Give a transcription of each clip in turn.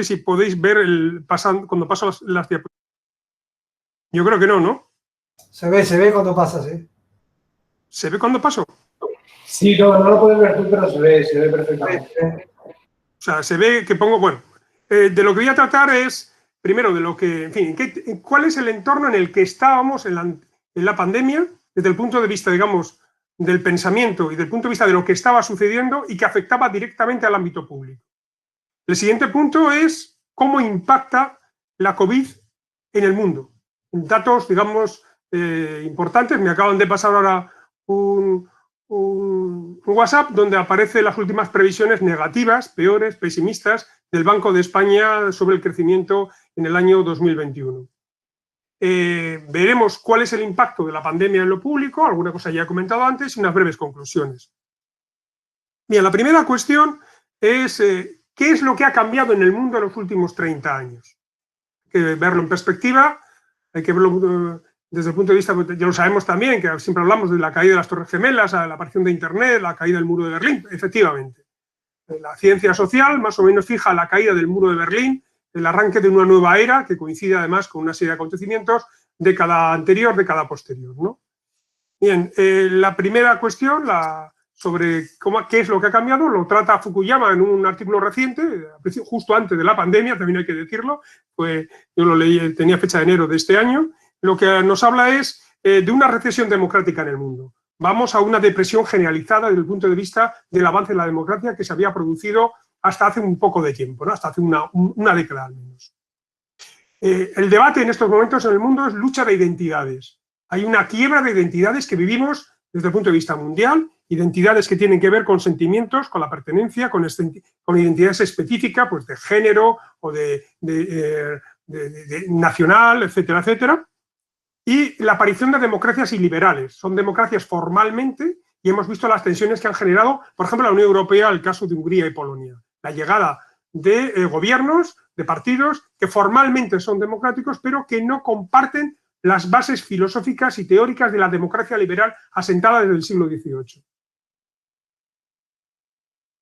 si podéis ver cuando paso las diapositivas. Yo creo que no, ¿no? Se ve cuando pasas, ¿eh? ¿Se ve cuando paso? Sí, no lo puedes ver tú, pero se ve perfectamente. O sea, se ve que pongo, bueno, de lo que voy a tratar es, primero, de lo que, en fin, cuál es el entorno en el que estábamos en la pandemia, desde el punto de vista, digamos, del pensamiento y del punto de vista de lo que estaba sucediendo y que afectaba directamente al ámbito público. El siguiente punto es cómo impacta la COVID en el mundo. Datos, digamos, importantes. Me acaban de pasar ahora un WhatsApp donde aparecen las últimas previsiones negativas, peores, pesimistas, del Banco de España sobre el crecimiento en el año 2021. Veremos cuál es el impacto de la pandemia en lo público, alguna cosa ya he comentado antes, y unas breves conclusiones. Bien, la primera cuestión es ¿qué es lo que ha cambiado en el mundo en los últimos 30 años? Hay que verlo en perspectiva, hay que verlo desde el punto de vista, ya lo sabemos también, que siempre hablamos de la caída de las Torres Gemelas, la aparición de Internet, la caída del muro de Berlín, efectivamente. La ciencia social más o menos fija la caída del muro de Berlín, el arranque de una nueva era, que coincide además con una serie de acontecimientos, década anterior, década posterior, ¿no? Bien, la primera cuestión, sobre qué es lo que ha cambiado, lo trata Fukuyama en un artículo reciente, justo antes de la pandemia, también hay que decirlo, pues yo lo leí, tenía fecha de enero de este año. Lo que nos habla es de una recesión democrática en el mundo. Vamos a una depresión generalizada desde el punto de vista del avance de la democracia que se había producido hasta hace un poco de tiempo, ¿no? Hasta hace una década al menos. El debate en estos momentos en el mundo es lucha de identidades. Hay una quiebra de identidades que vivimos desde el punto de vista mundial, identidades que tienen que ver con sentimientos, con la pertenencia, con identidades específicas, pues de género o de nacional, etcétera, etcétera. Y la aparición de democracias iliberales. Son democracias formalmente y hemos visto las tensiones que han generado, por ejemplo, la Unión Europea, el caso de Hungría y Polonia. La llegada de gobiernos, de partidos que formalmente son democráticos, pero que no comparten las bases filosóficas y teóricas de la democracia liberal asentada desde el siglo XVIII.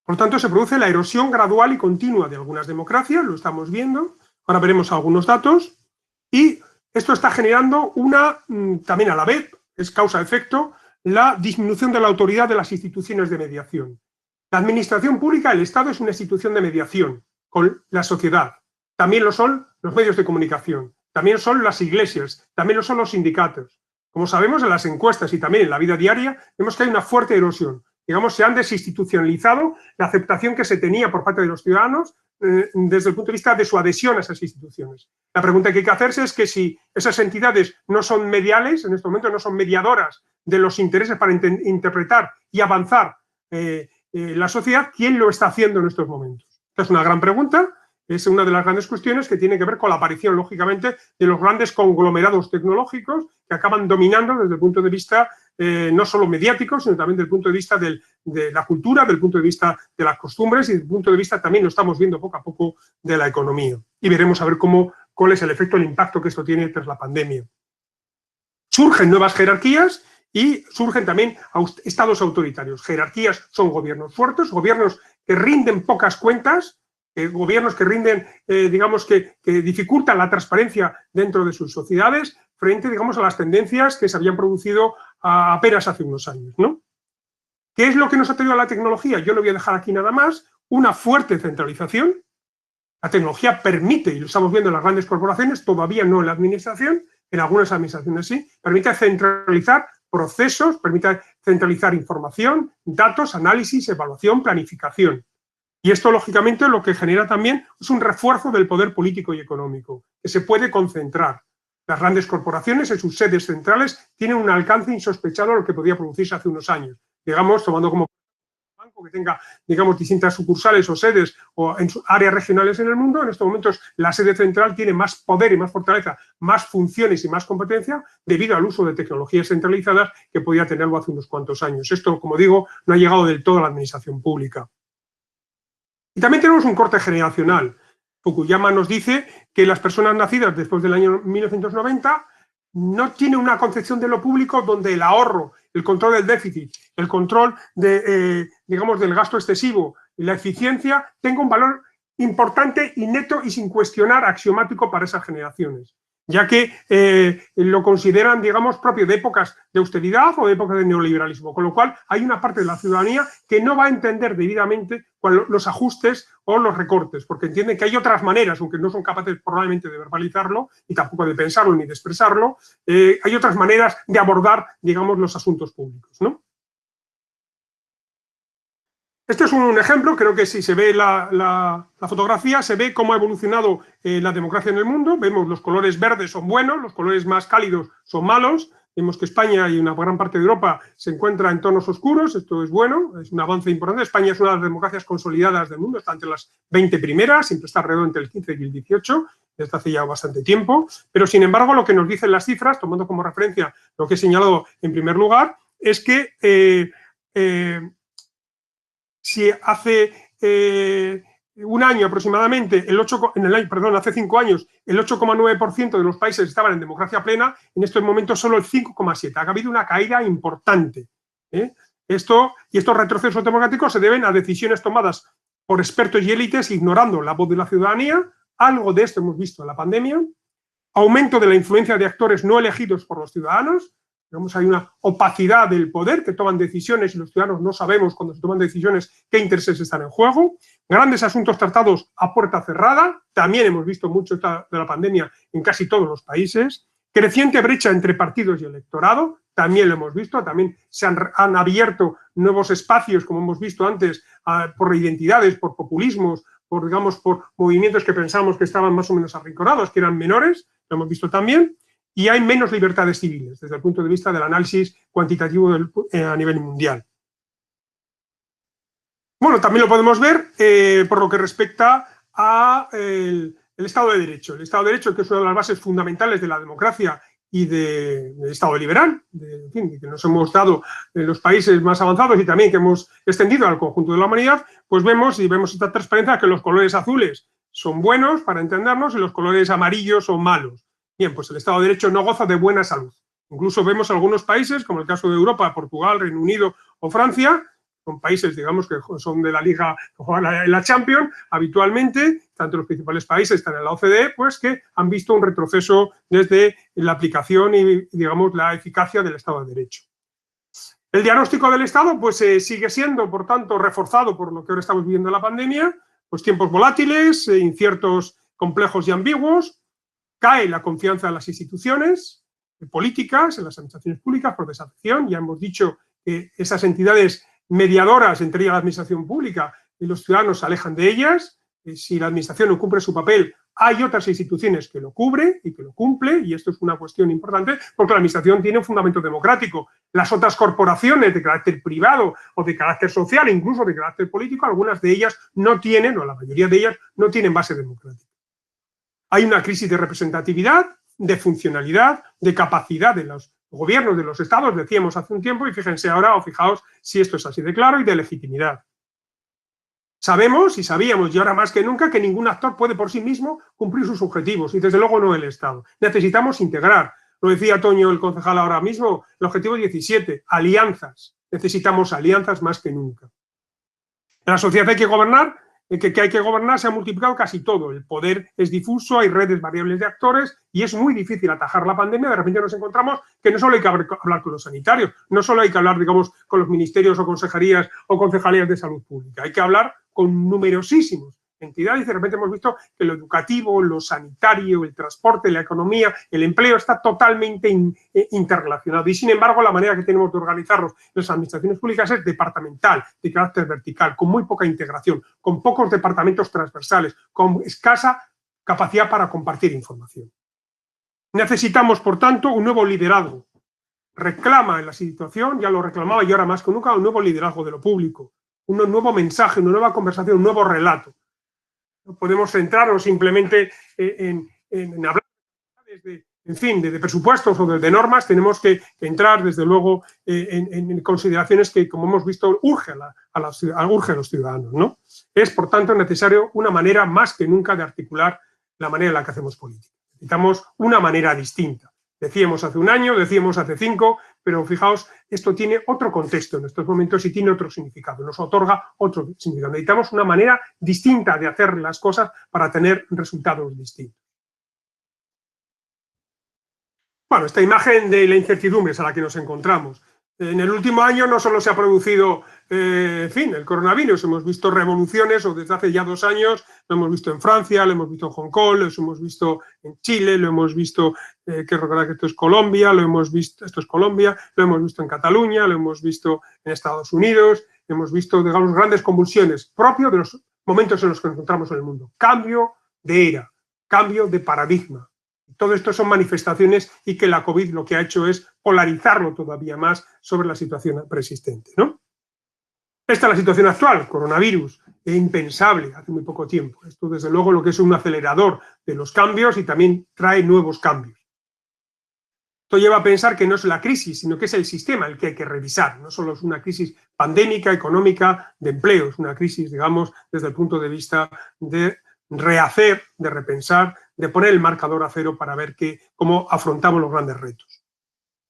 Por lo tanto, se produce la erosión gradual y continua de algunas democracias, lo estamos viendo, ahora veremos algunos datos, y esto está generando también a la vez, es causa-efecto, la disminución de la autoridad de las instituciones de mediación. La administración pública, el Estado, es una institución de mediación con la sociedad. También lo son los medios de comunicación, también son las iglesias, también lo son los sindicatos. Como sabemos, en las encuestas y también en la vida diaria, vemos que hay una fuerte erosión. Digamos, se han desinstitucionalizado la aceptación que se tenía por parte de los ciudadanos desde el punto de vista de su adhesión a esas instituciones. La pregunta que hay que hacerse es que si esas entidades no son mediales, en este momento no son mediadoras de los intereses para interpretar y avanzar la sociedad, ¿quién lo está haciendo en estos momentos? Esta es una gran pregunta, es una de las grandes cuestiones que tiene que ver con la aparición, lógicamente, de los grandes conglomerados tecnológicos que acaban dominando desde el punto de vista no solo mediático, sino también desde el punto de vista de la cultura, del punto de vista de las costumbres y desde el punto de vista, también lo estamos viendo poco a poco, de la economía. Y veremos a ver cuál es el efecto, el impacto que esto tiene tras la pandemia. Surgen nuevas jerarquías y surgen también estados autoritarios. Jerarquías son gobiernos fuertes, gobiernos que rinden pocas cuentas, gobiernos que rinden, digamos, que dificultan la transparencia dentro de sus sociedades frente, digamos, a las tendencias que se habían producido apenas hace unos años, ¿no? ¿Qué es lo que nos ha traído la tecnología? Yo lo voy a dejar aquí nada más, una fuerte centralización. La tecnología permite, y lo estamos viendo en las grandes corporaciones, todavía no en la administración, en algunas administraciones sí, permite centralizar procesos, permite centralizar información, datos, análisis, evaluación, planificación. Y esto, lógicamente, lo que genera también es un refuerzo del poder político y económico, que se puede concentrar. Las grandes corporaciones en sus sedes centrales tienen un alcance insospechado a lo que podía producirse hace unos años. Digamos, tomando como banco que tenga, digamos, distintas sucursales o sedes o en áreas regionales en el mundo, en estos momentos la sede central tiene más poder y más fortaleza, más funciones y más competencia debido al uso de tecnologías centralizadas que podía tenerlo hace unos cuantos años. Esto, como digo, no ha llegado del todo a la administración pública. Y también tenemos un corte generacional. Fukuyama nos dice que las personas nacidas después del año 1990 no tienen una concepción de lo público donde el ahorro, el control del déficit, el control digamos, del gasto excesivo y la eficiencia tenga un valor importante y neto y sin cuestionar axiomático para esas generaciones, ya que lo consideran, digamos, propio de épocas de austeridad o de épocas de neoliberalismo, con lo cual hay una parte de la ciudadanía que no va a entender debidamente los ajustes o los recortes, porque entienden que hay otras maneras, aunque no son capaces probablemente de verbalizarlo y tampoco de pensarlo ni de expresarlo, hay otras maneras de abordar, digamos, los asuntos públicos, ¿no? Este es un ejemplo, creo que si se ve la fotografía, se ve cómo ha evolucionado la democracia en el mundo. Vemos los colores verdes son buenos, los colores más cálidos son malos. Vemos que España y una gran parte de Europa se encuentra en tonos oscuros, esto es bueno, es un avance importante. España es una de las democracias consolidadas del mundo, está entre las 20 primeras, siempre está alrededor entre el 15 y el 18, desde hace ya bastante tiempo. Pero, sin embargo, lo que nos dicen las cifras, tomando como referencia lo que he señalado en primer lugar, es que si hace un año aproximadamente, hace 5 años, el 8,9% de los países estaban en democracia plena, en estos momentos solo el 5,7%. Ha habido una caída importante. Estos retrocesos democráticos se deben a decisiones tomadas por expertos y élites ignorando la voz de la ciudadanía. Algo de esto hemos visto en la pandemia. Aumento de la influencia de actores no elegidos por los ciudadanos. Digamos, hay una opacidad del poder, que toman decisiones y los ciudadanos no sabemos cuando se toman decisiones qué intereses están en juego. Grandes asuntos tratados a puerta cerrada, también hemos visto mucho de la pandemia en casi todos los países. Creciente brecha entre partidos y electorado, también lo hemos visto, también se han abierto nuevos espacios, como hemos visto antes, por identidades, por populismos, por movimientos que pensamos que estaban más o menos arrinconados, que eran menores, lo hemos visto también. Y hay menos libertades civiles desde el punto de vista del análisis cuantitativo a nivel mundial. Bueno, también lo podemos ver por lo que respecta al Estado de Derecho. El Estado de Derecho, que es una de las bases fundamentales de la democracia y del Estado liberal, que nos hemos dado en los países más avanzados y también que hemos extendido al conjunto de la humanidad, pues vemos esta transparencia que los colores azules son buenos para entendernos y los colores amarillos son malos. Bien, pues el Estado de Derecho no goza de buena salud. Incluso vemos algunos países, como el caso de Europa, Portugal, Reino Unido o Francia, son países, digamos, que son de la Liga, que juegan la Champions habitualmente, tanto los principales países están en la OCDE, pues que han visto un retroceso desde la aplicación y, digamos, la eficacia del Estado de Derecho. El diagnóstico del Estado, pues sigue siendo, por tanto, reforzado por lo que ahora estamos viviendo en la pandemia, pues tiempos volátiles, inciertos, complejos y ambiguos. Cae la confianza en las instituciones políticas, en las administraciones públicas por desafección. Ya hemos dicho que esas entidades mediadoras entre ellas la administración pública y los ciudadanos se alejan de ellas. Si la administración no cumple su papel, hay otras instituciones que lo cubren y que lo cumplen, y esto es una cuestión importante porque la administración tiene un fundamento democrático. Las otras corporaciones de carácter privado o de carácter social, incluso de carácter político, algunas de ellas no tienen, o la mayoría de ellas, no tienen base democrática. Hay una crisis de representatividad, de funcionalidad, de capacidad de los gobiernos, de los estados, decíamos hace un tiempo, y fíjense ahora, o fijaos si esto es así de claro, y de legitimidad. Sabemos y sabíamos, y ahora más que nunca, que ningún actor puede por sí mismo cumplir sus objetivos, y desde luego no el Estado. Necesitamos integrar, lo decía Toño, el concejal ahora mismo, el objetivo 17, alianzas. Necesitamos alianzas más que nunca. En la sociedad hay que gobernar, que hay que gobernar se ha multiplicado casi todo. El poder es difuso, hay redes variables de actores y es muy difícil atajar la pandemia. De repente nos encontramos que no solo hay que hablar con los sanitarios, no solo hay que hablar, digamos, con los ministerios o consejerías o concejalías de salud pública. Hay que hablar con numerosísimos entidades y de repente hemos visto que lo educativo, lo sanitario, el transporte, la economía, el empleo está totalmente interrelacionado. Y sin embargo, la manera que tenemos de organizarnos en las administraciones públicas es departamental, de carácter vertical, con muy poca integración, con pocos departamentos transversales, con escasa capacidad para compartir información. Necesitamos, por tanto, un nuevo liderazgo. Reclama en la situación, ya lo reclamaba y ahora más que nunca, un nuevo liderazgo de lo público, un nuevo mensaje, una nueva conversación, un nuevo relato. No podemos centrarnos simplemente en hablar de presupuestos o de normas, tenemos que entrar, desde luego, en consideraciones que, como hemos visto, urge a los ciudadanos, ¿no? Es, por tanto, necesario una manera más que nunca de articular la manera en la que hacemos política. Necesitamos una manera distinta. Decíamos hace un año, decíamos hace 5, pero fijaos, esto tiene otro contexto en estos momentos y tiene otro significado, nos otorga otro significado. Necesitamos una manera distinta de hacer las cosas para tener resultados distintos. Bueno, esta imagen de la incertidumbre es a la que nos encontramos. En el último año no solo se ha producido, el coronavirus, hemos visto revoluciones, o desde hace ya 2 años, lo hemos visto en Francia, lo hemos visto en Hong Kong, lo hemos visto en Chile, lo hemos visto, que recordar que esto es Colombia, lo hemos visto en Cataluña, lo hemos visto en Estados Unidos, hemos visto, digamos, grandes convulsiones propios de los momentos en los que nos encontramos en el mundo. Cambio de era, cambio de paradigma. Todo esto son manifestaciones y que la COVID lo que ha hecho es polarizarlo todavía más sobre la situación preexistente, ¿no? Esta es la situación actual, coronavirus, impensable hace muy poco tiempo. Esto, desde luego, lo que es un acelerador de los cambios y también trae nuevos cambios. Esto lleva a pensar que no es la crisis, sino que es el sistema el que hay que revisar. No solo es una crisis pandémica, económica, de empleo, es una crisis, digamos, desde el punto de vista de rehacer, de repensar, de poner el marcador a cero para ver cómo afrontamos los grandes retos.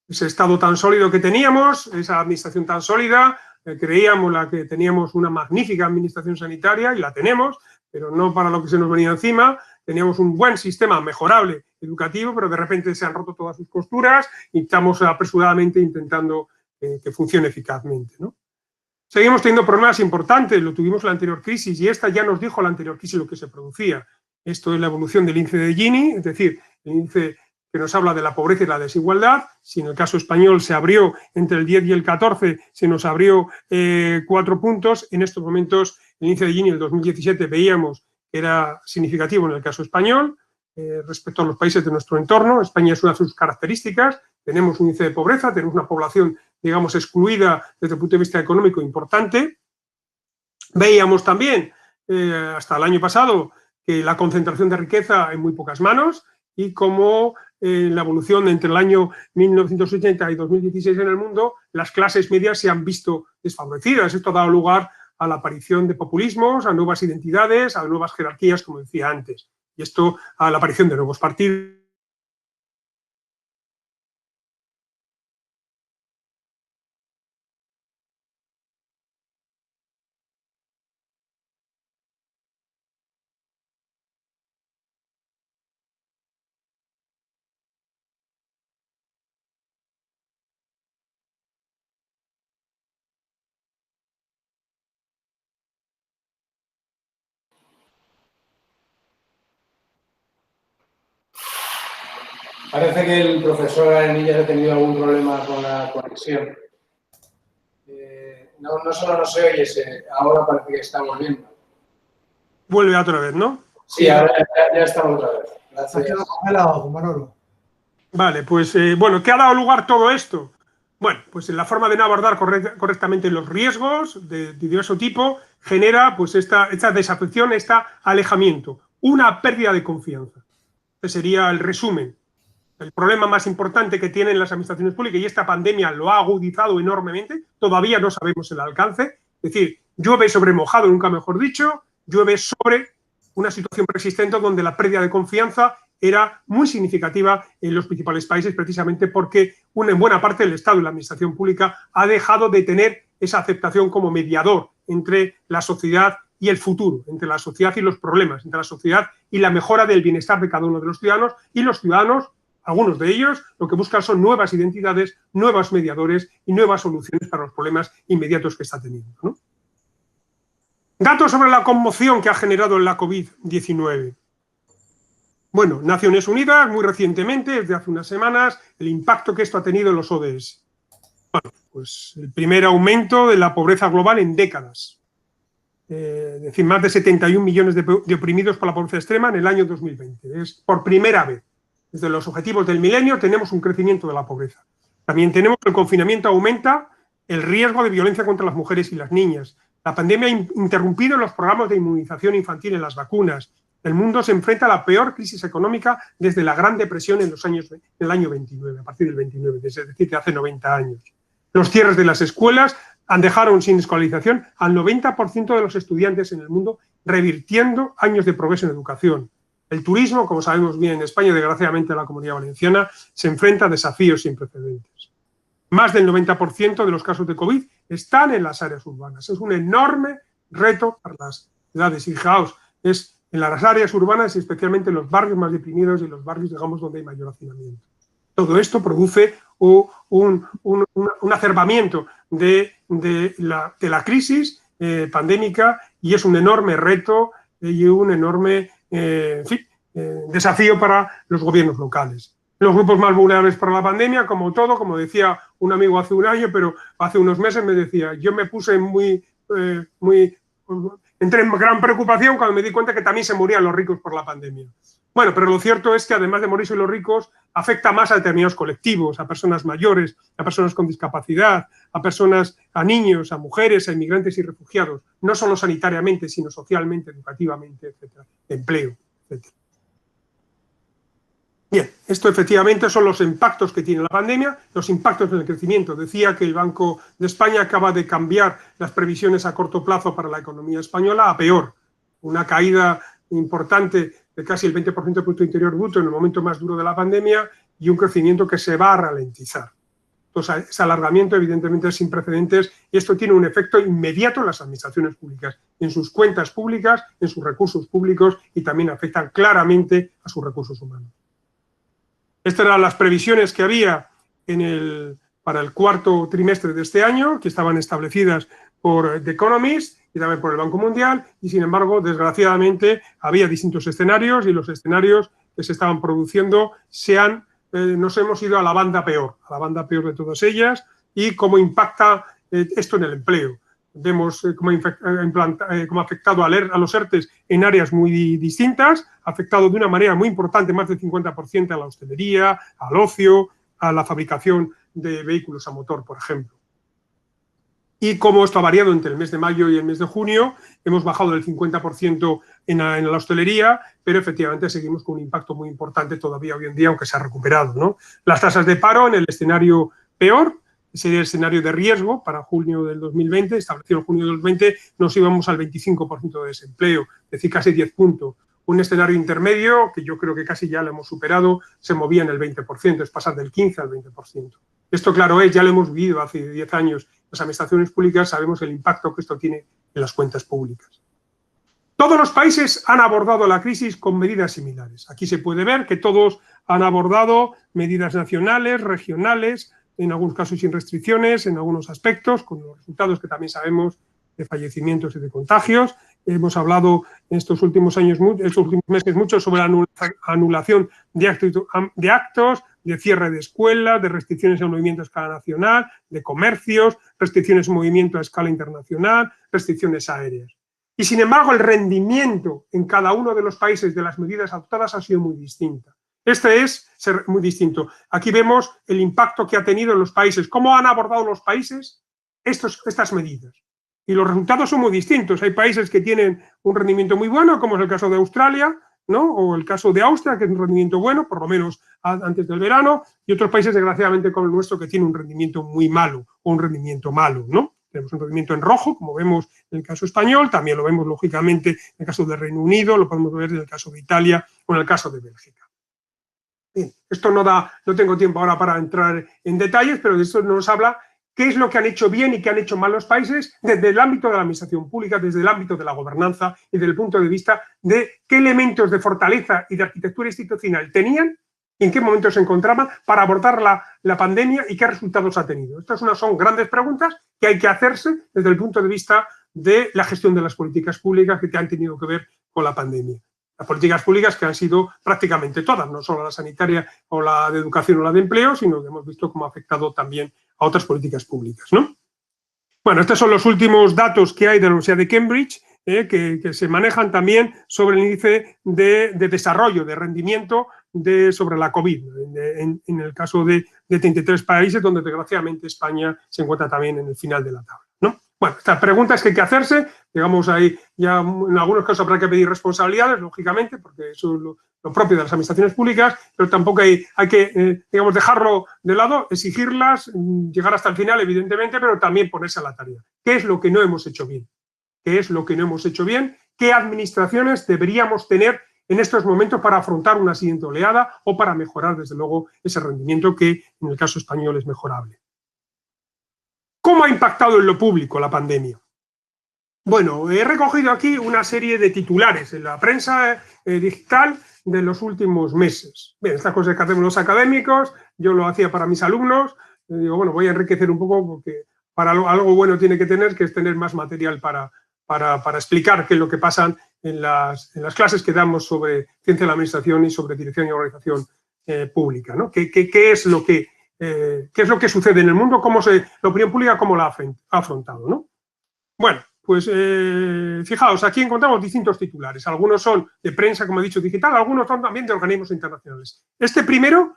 Ese estado tan sólido que teníamos, esa administración tan sólida, creíamos que teníamos una magnífica administración sanitaria, y la tenemos, pero no para lo que se nos venía encima. Teníamos un buen sistema mejorable educativo, pero de repente se han roto todas sus costuras y estamos apresuradamente intentando que funcione eficazmente, ¿no? Seguimos teniendo problemas importantes, lo tuvimos en la anterior crisis, y esta ya nos dijo la anterior crisis lo que se producía. Esto es la evolución del índice de Gini, es decir, el índice que nos habla de la pobreza y la desigualdad. Si en el caso español se abrió entre el 10 y el 14, se nos abrió 4 puntos. En estos momentos, el índice de Gini del 2017 veíamos que era significativo en el caso español respecto a los países de nuestro entorno. España es una de sus características. Tenemos un índice de pobreza, tenemos una población, digamos, excluida desde el punto de vista económico importante. Veíamos también, hasta el año pasado, que la concentración de riqueza en muy pocas manos, y cómo la evolución entre el año 1980 y 2016 en el mundo, las clases medias se han visto desfavorecidas. Esto ha dado lugar a la aparición de populismos, a nuevas identidades, a nuevas jerarquías, como decía antes, y esto a la aparición de nuevos partidos. Parece que el profesor Arenillas ha tenido algún problema con la conexión. No solo no se oye, ahora parece que está volviendo. Vuelve otra vez, ¿no? Sí, ahora ya estamos otra vez. Gracias. Ha quedado congelado, Manolo. Vale, pues bueno, ¿qué ha dado lugar todo esto? Bueno, pues en la forma de no abordar correctamente los riesgos de diverso tipo genera pues esta desafección, este alejamiento, una pérdida de confianza. Este sería el resumen. El problema más importante que tienen las administraciones públicas, y esta pandemia lo ha agudizado enormemente, todavía no sabemos el alcance, es decir, llueve sobre mojado, nunca mejor dicho, llueve sobre una situación persistente donde la pérdida de confianza era muy significativa en los principales países, precisamente porque en buena parte del Estado y la administración pública ha dejado de tener esa aceptación como mediador entre la sociedad y el futuro, entre la sociedad y los problemas, entre la sociedad y la mejora del bienestar de cada uno de los ciudadanos, y los ciudadanos, algunos de ellos, lo que buscan son nuevas identidades, nuevos mediadores y nuevas soluciones para los problemas inmediatos que está teniendo, ¿no? Datos sobre la conmoción que ha generado la COVID-19. Bueno, Naciones Unidas, muy recientemente, desde hace unas semanas, el impacto que esto ha tenido en los ODS. Bueno, pues el primer aumento de la pobreza global en décadas. Es decir, más de 71 millones de oprimidos por la pobreza extrema en el año 2020. Es por primera vez. Desde los objetivos del milenio tenemos un crecimiento de la pobreza. También tenemos que el confinamiento aumenta el riesgo de violencia contra las mujeres y las niñas. La pandemia ha interrumpido los programas de inmunización infantil en las vacunas. El mundo se enfrenta a la peor crisis económica desde la Gran Depresión en el año 29, a partir del 29, es decir, de hace 90 años. Los cierres de las escuelas dejaron sin escolarización al 90% de los estudiantes en el mundo, revirtiendo años de progreso en educación. El turismo, como sabemos bien en España, desgraciadamente la Comunidad Valenciana, se enfrenta a desafíos sin precedentes. Más del 90% de los casos de COVID están en las áreas urbanas. Es un enorme reto para las ciudades. Y fijaos, es en las áreas urbanas y especialmente en los barrios más deprimidos y los barrios, digamos, donde hay mayor hacinamiento. Todo esto produce un acerbamiento de la crisis pandémica y es un enorme reto y un enorme desafío para los gobiernos locales. Los grupos más vulnerables para la pandemia, como todo, como decía un amigo hace un año, pero hace unos meses me decía, yo me puse entré en gran preocupación cuando me di cuenta que también se morían los ricos por la pandemia. Bueno, pero lo cierto es que además de morirse los ricos, afecta más a determinados colectivos, a personas mayores, a personas con discapacidad, a niños, a mujeres, a inmigrantes y refugiados, no solo sanitariamente, sino socialmente, educativamente, etcétera, empleo, etcétera. Bien, esto efectivamente son los impactos que tiene la pandemia, los impactos en el crecimiento. Decía que el Banco de España acaba de cambiar las previsiones a corto plazo para la economía española a peor. Una caída importante de casi el 20% del Producto Interior Bruto en el momento más duro de la pandemia y un crecimiento que se va a ralentizar. Entonces, ese alargamiento evidentemente es sin precedentes y esto tiene un efecto inmediato en las administraciones públicas, en sus cuentas públicas, en sus recursos públicos y también afecta claramente a sus recursos humanos. Estas eran las previsiones que había para el cuarto trimestre de este año, que estaban establecidas por The Economist y también por el Banco Mundial, y sin embargo, desgraciadamente, había distintos escenarios y los escenarios que se estaban produciendo nos hemos ido a la banda peor de todas ellas, y cómo impacta esto en el empleo. Vemos cómo ha afectado a los ERTEs en áreas muy distintas, ha afectado de una manera muy importante, más del 50% a la hostelería, al ocio, a la fabricación de vehículos a motor, por ejemplo. Y cómo esto ha variado entre el mes de mayo y el mes de junio, hemos bajado del 50% en la hostelería, pero efectivamente seguimos con un impacto muy importante todavía hoy en día, aunque se ha recuperado, ¿no? Las tasas de paro en el escenario peor, sería el escenario de riesgo para junio del 2020, establecido en junio del 2020, nos íbamos al 25% de desempleo, es decir, casi 10 puntos. Un escenario intermedio, que yo creo que casi ya lo hemos superado, se movía en el 20%, es pasar del 15 al 20%. Esto, claro, ya lo hemos vivido hace 10 años. Las administraciones públicas sabemos el impacto que esto tiene en las cuentas públicas. Todos los países han abordado la crisis con medidas similares. Aquí se puede ver que todos han abordado medidas nacionales, regionales, en algunos casos sin restricciones, en algunos aspectos, con los resultados que también sabemos de fallecimientos y de contagios. Hemos hablado en estos últimos meses mucho sobre la anulación de actos, de cierre de escuelas, de restricciones en movimiento a escala nacional, de comercios, restricciones en movimiento a escala internacional, restricciones aéreas. Y sin embargo, el rendimiento en cada uno de los países de las medidas adoptadas ha sido muy distinta. Este es muy distinto. Aquí vemos el impacto que ha tenido en los países, cómo han abordado los países estas medidas. Y los resultados son muy distintos. Hay países que tienen un rendimiento muy bueno, como es el caso de Australia, ¿no? O el caso de Austria, que es un rendimiento bueno, por lo menos antes del verano, y otros países, desgraciadamente, como el nuestro, que tienen un rendimiento muy malo o un rendimiento malo, ¿no? Tenemos un rendimiento en rojo, como vemos en el caso español, también lo vemos, lógicamente, en el caso del Reino Unido, lo podemos ver en el caso de Italia o en el caso de Bélgica. Bien, esto no tengo tiempo ahora para entrar en detalles, pero de esto nos habla qué es lo que han hecho bien y qué han hecho mal los países desde el ámbito de la administración pública, desde el ámbito de la gobernanza y desde el punto de vista de qué elementos de fortaleza y de arquitectura institucional tenían y en qué momento se encontraban para abordar la pandemia y qué resultados ha tenido. Estas son grandes preguntas que hay que hacerse desde el punto de vista de la gestión de las políticas públicas que han tenido que ver con la pandemia. Las políticas públicas que han sido prácticamente todas, no solo la sanitaria o la de educación o la de empleo, sino que hemos visto cómo ha afectado también a otras políticas públicas, ¿no? Bueno, estos son los últimos datos que hay de la Universidad de Cambridge, que se manejan también sobre el índice de desarrollo, de rendimiento sobre la COVID, en el caso de 33 países, donde desgraciadamente España se encuentra también en el final de la tabla, ¿no? Bueno, estas preguntas que hay que hacerse, digamos, ahí ya en algunos casos habrá que pedir responsabilidades, lógicamente, porque eso es lo propio de las administraciones públicas, pero tampoco hay que, digamos, dejarlo de lado, exigirlas, llegar hasta el final, evidentemente, pero también ponerse a la tarea. ¿Qué es lo que no hemos hecho bien? ¿Qué es lo que no hemos hecho bien? ¿Qué administraciones deberíamos tener en estos momentos para afrontar una siguiente oleada o para mejorar, desde luego, ese rendimiento que en el caso español es mejorable? ¿Cómo ha impactado en lo público la pandemia? Bueno, he recogido aquí una serie de titulares en la prensa digital de los últimos meses. Bien, estas cosas que hacemos los académicos, yo lo hacía para mis alumnos, digo, bueno, voy a enriquecer un poco porque para algo bueno tiene que tener, que es tener más material para explicar qué es lo que pasa en las clases que damos sobre ciencia de la administración y sobre dirección y organización pública, ¿no? ¿Qué es lo que sucede en el mundo? La opinión pública cómo la ha afrontado, ¿no? Bueno, pues fijaos, aquí encontramos distintos titulares. Algunos son de prensa, como he dicho, digital, algunos son también de organismos internacionales. Este primero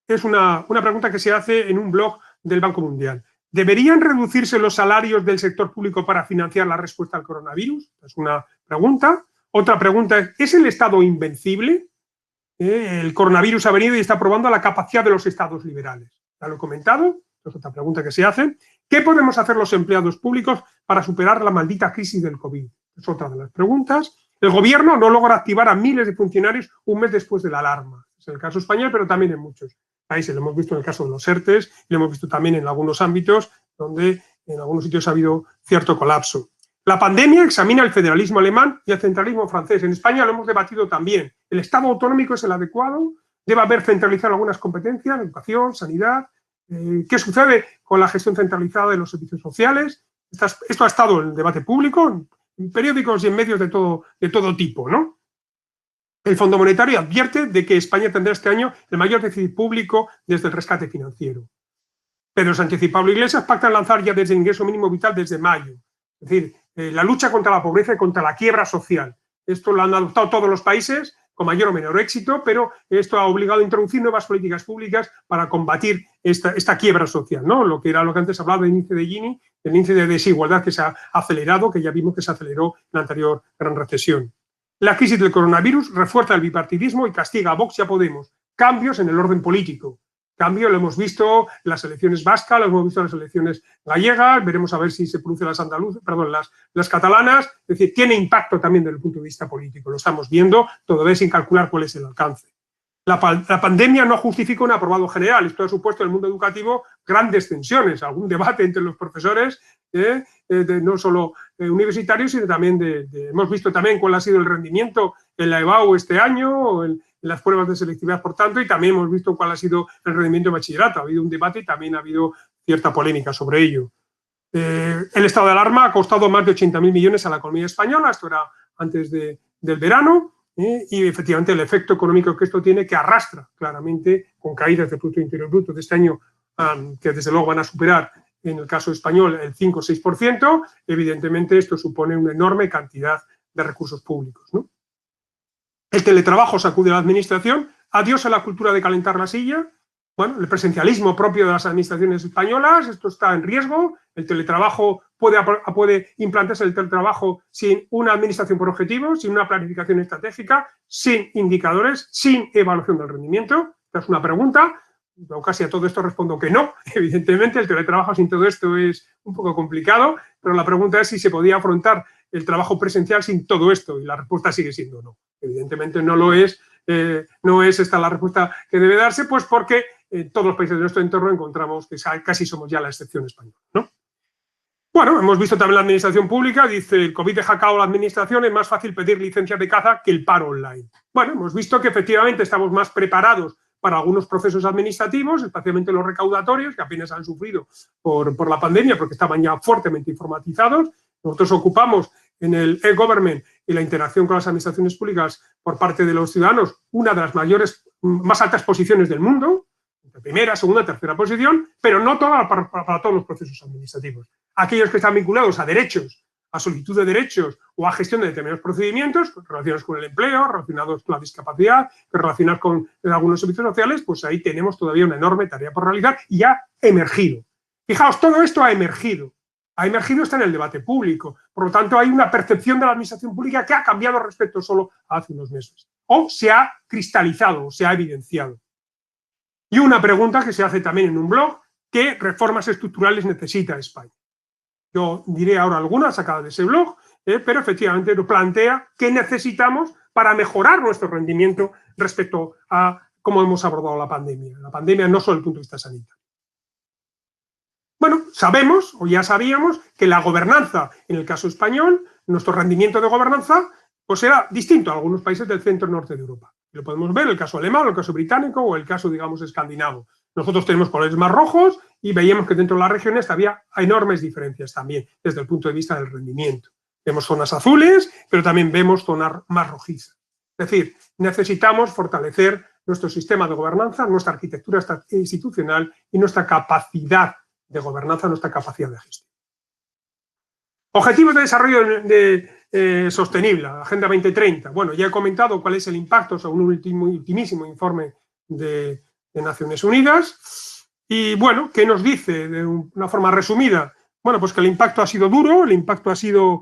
es una pregunta que se hace en un blog del Banco Mundial. ¿Deberían reducirse los salarios del sector público para financiar la respuesta al coronavirus? Es una pregunta. Otra pregunta ¿es el Estado invencible? El coronavirus ha venido y está probando la capacidad de los estados liberales. Ya lo he comentado, es otra pregunta que se hace. ¿Qué podemos hacer los empleados públicos para superar la maldita crisis del COVID? Es otra de las preguntas. El gobierno no logra activar a miles de funcionarios un mes después de la alarma. Es el caso español, pero también en muchos países. Lo hemos visto en el caso de los ERTES y lo hemos visto también en algunos ámbitos donde en algunos sitios ha habido cierto colapso. La pandemia examina el federalismo alemán y el centralismo francés. En España lo hemos debatido también. ¿El Estado autonómico es el adecuado? ¿Debe haber centralizado algunas competencias, educación, sanidad? ¿Qué sucede con la gestión centralizada de los servicios sociales? Esto ha estado en el debate público, en periódicos y en medios de todo tipo, ¿no? El Fondo Monetario advierte de que España tendrá este año el mayor déficit público desde el rescate financiero. Pedro Sánchez y Pablo Iglesias pactan lanzar ya desde el ingreso mínimo vital desde mayo. Es decir, la lucha contra la pobreza y contra la quiebra social. Esto lo han adoptado todos los países con mayor o menor éxito, pero esto ha obligado a introducir nuevas políticas públicas para combatir esta quiebra social, ¿no? Lo que antes hablaba del índice de Gini, el índice de desigualdad que se ha acelerado, que ya vimos que se aceleró en la anterior gran recesión. La crisis del coronavirus refuerza el bipartidismo y castiga a Vox y a Podemos. Cambios en el orden político. Cambio lo hemos visto en las elecciones vascas, lo hemos visto en las elecciones gallegas, veremos a ver si se producen las catalanas, es decir, tiene impacto también desde el punto de vista político, lo estamos viendo, todavía sin calcular cuál es el alcance. La pandemia no justifica un aprobado general, esto ha supuesto en el mundo educativo grandes tensiones, algún debate entre los profesores, no solo universitarios, sino también hemos visto también cuál ha sido el rendimiento en la EBAU este año, o en las pruebas de selectividad, por tanto, y también hemos visto cuál ha sido el rendimiento de bachillerato. Ha habido un debate y también ha habido cierta polémica sobre ello. El estado de alarma ha costado más de 80.000 millones a la economía española, esto era antes del verano, y efectivamente el efecto económico que esto tiene, que arrastra claramente con caídas del Producto Interior Bruto de este año, que desde luego van a superar en el caso español el 5 o 6%, evidentemente esto supone una enorme cantidad de recursos públicos, ¿no? El teletrabajo sacude a la administración, adiós a la cultura de calentar la silla. Bueno, el presencialismo propio de las administraciones españolas, esto está en riesgo. El teletrabajo puede implantarse el teletrabajo sin una administración por objetivos, sin una planificación estratégica, sin indicadores, sin evaluación del rendimiento. Esta es una pregunta. Yo casi a todo esto respondo que no. Evidentemente, el teletrabajo sin todo esto es un poco complicado, pero la pregunta es si se podía afrontar el trabajo presencial sin todo esto, y la respuesta sigue siendo no. Evidentemente no lo es, no es esta la respuesta que debe darse, pues porque en todos los países de nuestro entorno encontramos que casi somos ya la excepción española, ¿no? Bueno, hemos visto también la administración pública, dice, el COVID deja a cabo la administración, es más fácil pedir licencias de caza que el paro online. Bueno, hemos visto que efectivamente estamos más preparados para algunos procesos administrativos, especialmente los recaudatorios, que apenas han sufrido por la pandemia, porque estaban ya fuertemente informatizados. Nosotros ocupamos en el e-government y la interacción con las administraciones públicas por parte de los ciudadanos una de las más altas posiciones del mundo, de primera, segunda, tercera posición, pero no para todos los procesos administrativos. Aquellos que están vinculados a derechos, a solicitud de derechos o a gestión de determinados procedimientos relacionados con el empleo, relacionados con la discapacidad, relacionados con algunos servicios sociales, pues ahí tenemos todavía una enorme tarea por realizar y ha emergido. Fijaos, todo esto ha emergido. Está en el debate público. Por lo tanto, hay una percepción de la administración pública que ha cambiado respecto solo a hace unos meses. O se ha cristalizado, o se ha evidenciado. Y una pregunta que se hace también en un blog, ¿qué reformas estructurales necesita España? Yo diré ahora algunas sacadas de ese blog, pero efectivamente nos plantea qué necesitamos para mejorar nuestro rendimiento respecto a cómo hemos abordado la pandemia. La pandemia no solo desde el punto de vista sanitario. Bueno, sabemos, o ya sabíamos, que la gobernanza, en el caso español, nuestro rendimiento de gobernanza, pues era distinto a algunos países del centro-norte de Europa. Lo podemos ver en el caso alemán, el caso británico o el caso, digamos, escandinavo. Nosotros tenemos colores más rojos y veíamos que dentro de las regiones había enormes diferencias también, desde el punto de vista del rendimiento. Vemos zonas azules, pero también vemos zonas más rojizas. Es decir, necesitamos fortalecer nuestro sistema de gobernanza, nuestra arquitectura institucional y nuestra capacidad de gobernanza, nuestra capacidad de gestión. Objetivos de desarrollo sostenible, Agenda 2030. Bueno, ya he comentado cuál es el impacto según un ultimísimo informe de Naciones Unidas. Y bueno, ¿qué nos dice de una forma resumida? Bueno, pues que el impacto ha sido duro, el impacto ha sido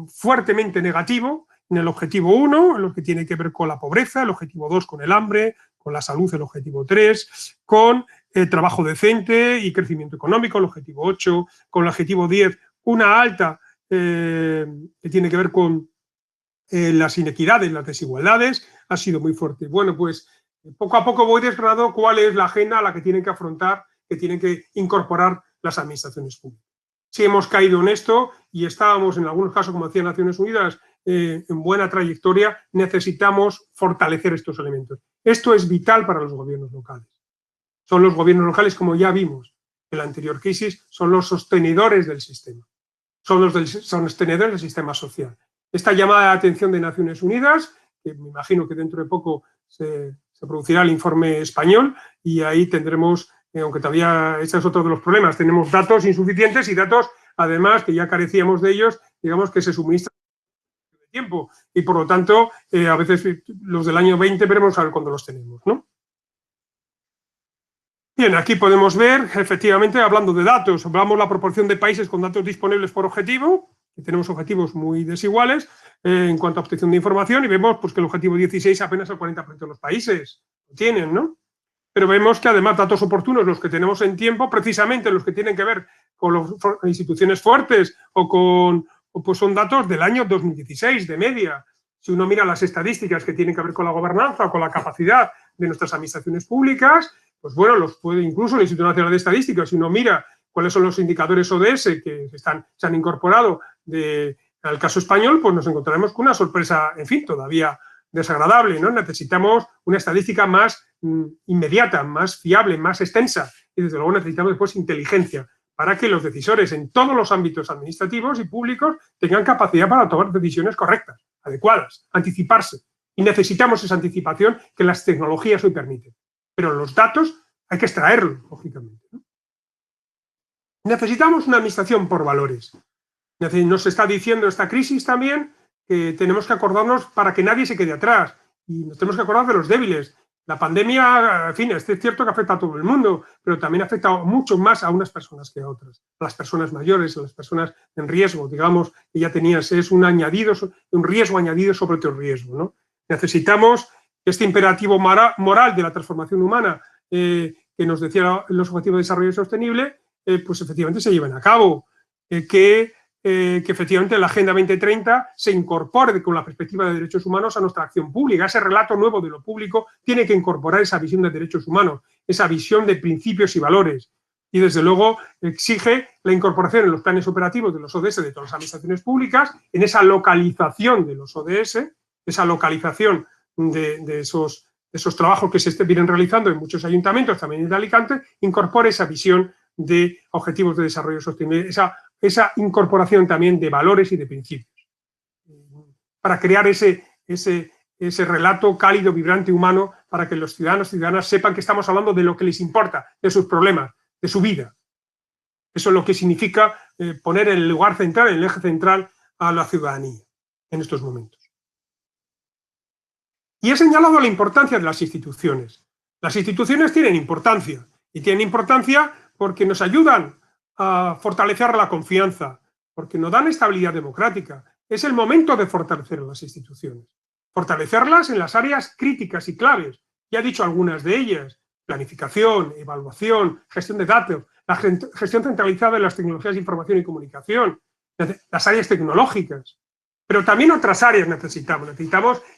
fuertemente negativo en el objetivo 1, en lo que tiene que ver con la pobreza, el objetivo 2 con el hambre, con la salud, el objetivo 3, con trabajo decente y crecimiento económico, el objetivo 8, con el objetivo 10, una alta que tiene que ver con las inequidades, las desigualdades, ha sido muy fuerte. Bueno, pues poco a poco voy desgranando cuál es la agenda a la que tienen que afrontar, que tienen que incorporar las administraciones públicas. Si hemos caído en esto y estábamos en algunos casos, como decía Naciones Unidas, en buena trayectoria, necesitamos fortalecer estos elementos. Esto es vital para los gobiernos locales. Son los gobiernos locales, como ya vimos en la anterior crisis, son los sostenedores del sistema, son los sostenedores del sistema social. Esta llamada de atención de Naciones Unidas, que me imagino que dentro de poco se producirá el informe español y ahí tendremos, aunque todavía ese es otro de los problemas, tenemos datos insuficientes y datos, además, que ya carecíamos de ellos, digamos que se suministran de tiempo y por lo tanto, a veces los del año 20 veremos a ver cuándo los tenemos, ¿no? Bien, aquí podemos ver, efectivamente, hablando de datos, hablamos la proporción de países con datos disponibles por objetivo, que tenemos objetivos muy desiguales en cuanto a obtención de información, y vemos pues, que el objetivo 16 apenas el 40% de los países lo tienen, ¿no? Pero vemos que además datos oportunos, los que tenemos en tiempo, precisamente los que tienen que ver con las instituciones fuertes pues son datos del año 2016, de media. Si uno mira las estadísticas que tienen que ver con la gobernanza o con la capacidad de nuestras administraciones públicas, pues bueno, los puede incluso el Instituto Nacional de Estadística, si uno mira cuáles son los indicadores ODS que se han incorporado al caso español, pues nos encontraremos con una sorpresa, en fin, todavía desagradable, ¿no? Necesitamos una estadística más inmediata, más fiable, más extensa, y desde luego necesitamos después inteligencia para que los decisores en todos los ámbitos administrativos y públicos tengan capacidad para tomar decisiones correctas, adecuadas, anticiparse. Y necesitamos esa anticipación que las tecnologías hoy permiten. Pero los datos hay que extraerlos, lógicamente, ¿no? Necesitamos una administración por valores. Nos está diciendo esta crisis también que tenemos que acordarnos para que nadie se quede atrás. Y nos tenemos que acordar de los débiles. La pandemia, en fin, es cierto que afecta a todo el mundo, pero también afecta mucho más a unas personas que a otras. A las personas mayores, a las personas en riesgo, digamos, que ya tenías, es un riesgo añadido sobre otro riesgo, ¿no? Necesitamos este imperativo moral de la transformación humana que nos decía los Objetivos de Desarrollo Sostenible, pues efectivamente se lleven a cabo, que efectivamente la Agenda 2030 se incorpore con la perspectiva de derechos humanos a nuestra acción pública. Ese relato nuevo de lo público tiene que incorporar esa visión de derechos humanos, esa visión de principios y valores. Y desde luego exige la incorporación en los planes operativos de los ODS de todas las administraciones públicas, en esa localización de los ODS, esa localización de esos trabajos que se vienen realizando en muchos ayuntamientos, también en Alicante, incorpore esa visión de objetivos de desarrollo sostenible, esa incorporación también de valores y de principios, para crear ese relato cálido, vibrante, humano, para que los ciudadanos y ciudadanas sepan que estamos hablando de lo que les importa, de sus problemas, de su vida. Eso es lo que significa poner en el lugar central, en el eje central, a la ciudadanía en estos momentos. Y he señalado la importancia de las instituciones. Las instituciones tienen importancia, y tienen importancia porque nos ayudan a fortalecer la confianza, porque nos dan estabilidad democrática. Es el momento de fortalecer las instituciones. Fortalecerlas en las áreas críticas y claves. Ya he dicho algunas de ellas: planificación, evaluación, gestión de datos, la gestión centralizada de las tecnologías de información y comunicación, las áreas tecnológicas. Pero también otras áreas necesitamos,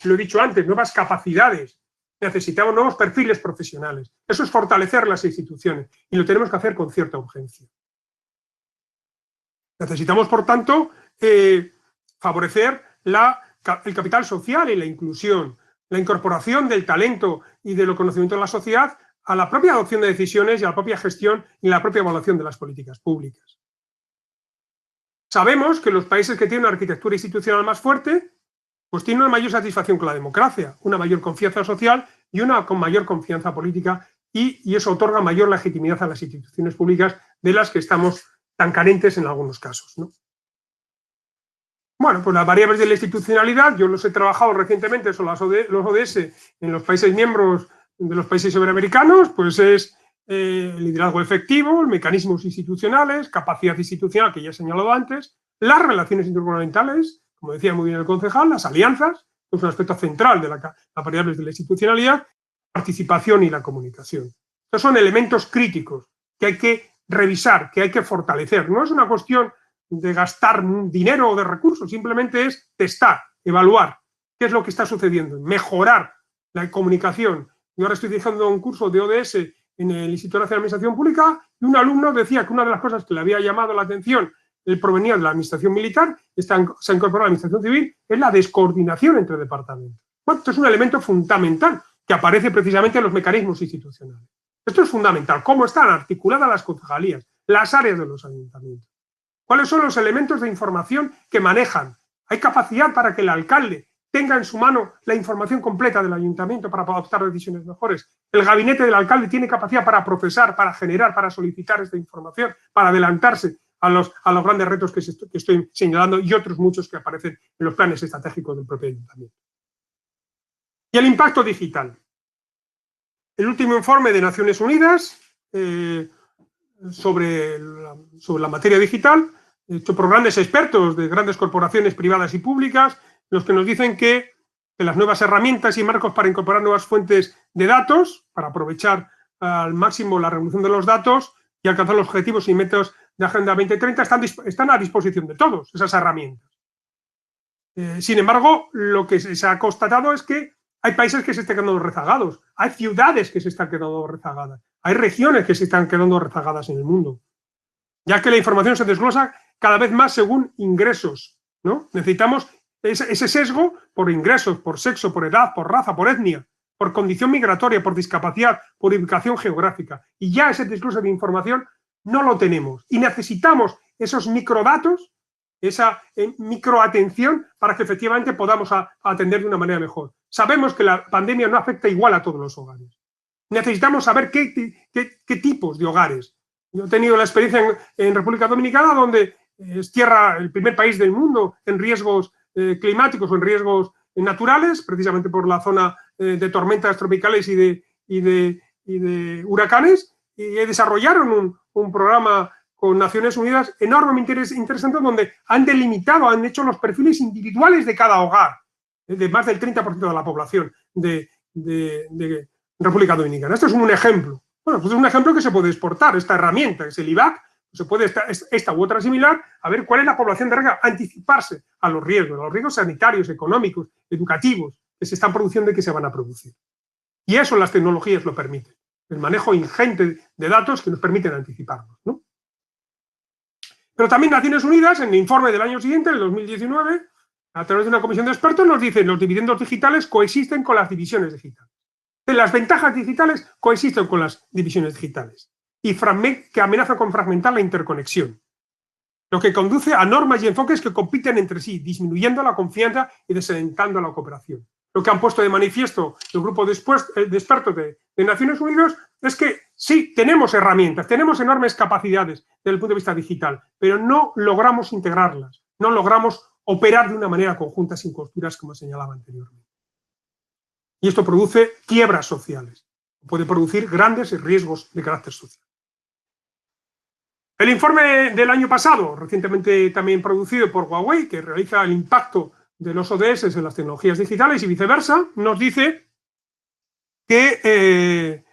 lo he dicho antes, nuevas capacidades necesitamos nuevos perfiles profesionales. Eso es fortalecer las instituciones y lo tenemos que hacer con cierta urgencia. Necesitamos, por tanto, favorecer el capital social y la inclusión, la incorporación del talento y del conocimiento de la sociedad a la propia adopción de decisiones y a la propia gestión y la propia evaluación de las políticas públicas. Sabemos que los países que tienen una arquitectura institucional más fuerte, pues tienen una mayor satisfacción con la democracia, una mayor confianza social y una con mayor confianza política, y eso otorga mayor legitimidad a las instituciones públicas de las que estamos tan carentes en algunos casos, ¿no? Bueno, pues las variables de la institucionalidad, yo los he trabajado recientemente, son los ODS en los países miembros de los países iberoamericanos, pues es el liderazgo efectivo, mecanismos institucionales, capacidad institucional, que ya he señalado antes, las relaciones intergubernamentales, como decía muy bien el concejal, las alianzas, que es un aspecto central de las variables de la institucionalidad, participación y la comunicación. Estos son elementos críticos que hay que revisar, que hay que fortalecer. No es una cuestión de gastar dinero o de recursos, simplemente es testar, evaluar qué es lo que está sucediendo, mejorar la comunicación. Yo ahora estoy dirigiendo un curso de ODS en el Instituto Nacional de Administración Pública y un alumno decía que una de las cosas que le había llamado la atención, él provenía de la administración militar, se ha incorporado a la administración civil, es la descoordinación entre departamentos. Bueno, esto es un elemento fundamental que aparece precisamente en los mecanismos institucionales. Esto es fundamental, cómo están articuladas las concejalías, las áreas de los ayuntamientos. ¿Cuáles son los elementos de información que manejan? ¿Hay capacidad para que el alcalde tenga en su mano la información completa del ayuntamiento para adoptar decisiones mejores? ¿El gabinete del alcalde tiene capacidad para procesar, para generar, para solicitar esta información, para adelantarse a los grandes retos que estoy señalando y otros muchos que aparecen en los planes estratégicos del propio ayuntamiento? Y el impacto digital. El último informe de Naciones Unidas sobre la materia digital, hecho por grandes expertos de grandes corporaciones privadas y públicas, los que nos dicen que las nuevas herramientas y marcos para incorporar nuevas fuentes de datos, para aprovechar al máximo la revolución de los datos y alcanzar los objetivos y metas de Agenda 2030, están a disposición de todos, esas herramientas. Sin embargo, lo que se ha constatado es que hay países que se están quedando rezagados, hay ciudades que se están quedando rezagadas, hay regiones que se están quedando rezagadas en el mundo, ya que la información se desglosa cada vez más según ingresos, ¿no? Necesitamos ese sesgo por ingresos, por sexo, por edad, por raza, por etnia, por condición migratoria, por discapacidad, por ubicación geográfica. Y ya ese desglose de información no lo tenemos. Y necesitamos esos microdatos, esa microatención para que efectivamente podamos atender de una manera mejor. Sabemos que la pandemia no afecta igual a todos los hogares. Necesitamos saber qué tipos de hogares. Yo he tenido la experiencia en República Dominicana, donde es el primer país del mundo en riesgos climáticos o en riesgos naturales, precisamente por la zona de tormentas tropicales y de huracanes, y desarrollaron un programa con Naciones Unidas enormemente interesante, donde han delimitado, han hecho los perfiles individuales de cada hogar, de más del 30% de la población de República Dominicana. Esto es un ejemplo. Bueno, pues es un ejemplo que se puede exportar, esta herramienta, que es el IVAC, se puede esta u otra similar, a ver cuál es la población de riesgo, anticiparse a los riesgos sanitarios, económicos, educativos, que se están produciendo y que se van a producir. Y eso las tecnologías lo permiten, el manejo ingente de datos que nos permiten anticiparnos, ¿no? Pero también Naciones Unidas, en el informe del año siguiente, el 2019, a través de una comisión de expertos, nos dicen que los dividendos digitales coexisten con las divisiones digitales. Las ventajas digitales coexisten con las divisiones digitales y que amenazan con fragmentar la interconexión, lo que conduce a normas y enfoques que compiten entre sí, disminuyendo la confianza y desalentando la cooperación. Lo que han puesto de manifiesto el grupo de expertos de Naciones Unidas es que sí, tenemos herramientas, tenemos enormes capacidades desde el punto de vista digital, pero no logramos integrarlas, no logramos operar de una manera conjunta sin costuras, como señalaba anteriormente. Y esto produce quiebras sociales, puede producir grandes riesgos de carácter social. El informe del año pasado, recientemente también producido por Huawei, que realiza el impacto de los ODS en las tecnologías digitales y viceversa, nos dice que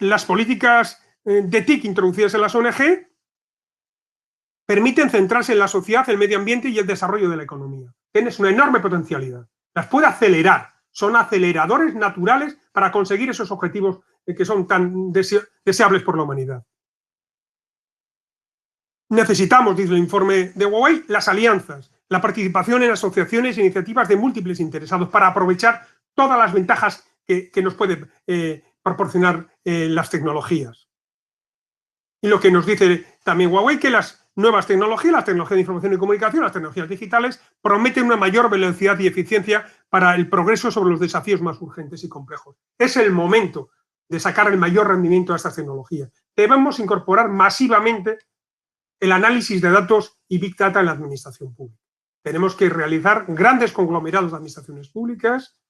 las políticas de TIC introducidas en las ONG permiten centrarse en la sociedad, el medio ambiente y el desarrollo de la economía. Tienes una enorme potencialidad, las puede acelerar. Son aceleradores naturales para conseguir esos objetivos que son tan deseables por la humanidad. Necesitamos, dice el informe de Huawei, las alianzas, la participación en asociaciones e iniciativas de múltiples interesados para aprovechar todas las ventajas que nos pueden proporcionar las tecnologías. Y lo que nos dice también Huawei, que las nuevas tecnologías, las tecnologías de información y comunicación, las tecnologías digitales, prometen una mayor velocidad y eficiencia para el progreso sobre los desafíos más urgentes y complejos. Es el momento de sacar el mayor rendimiento a estas tecnologías. Debemos incorporar masivamente el análisis de datos y Big Data en la administración pública. Tenemos que realizar grandes conglomerados de administraciones públicas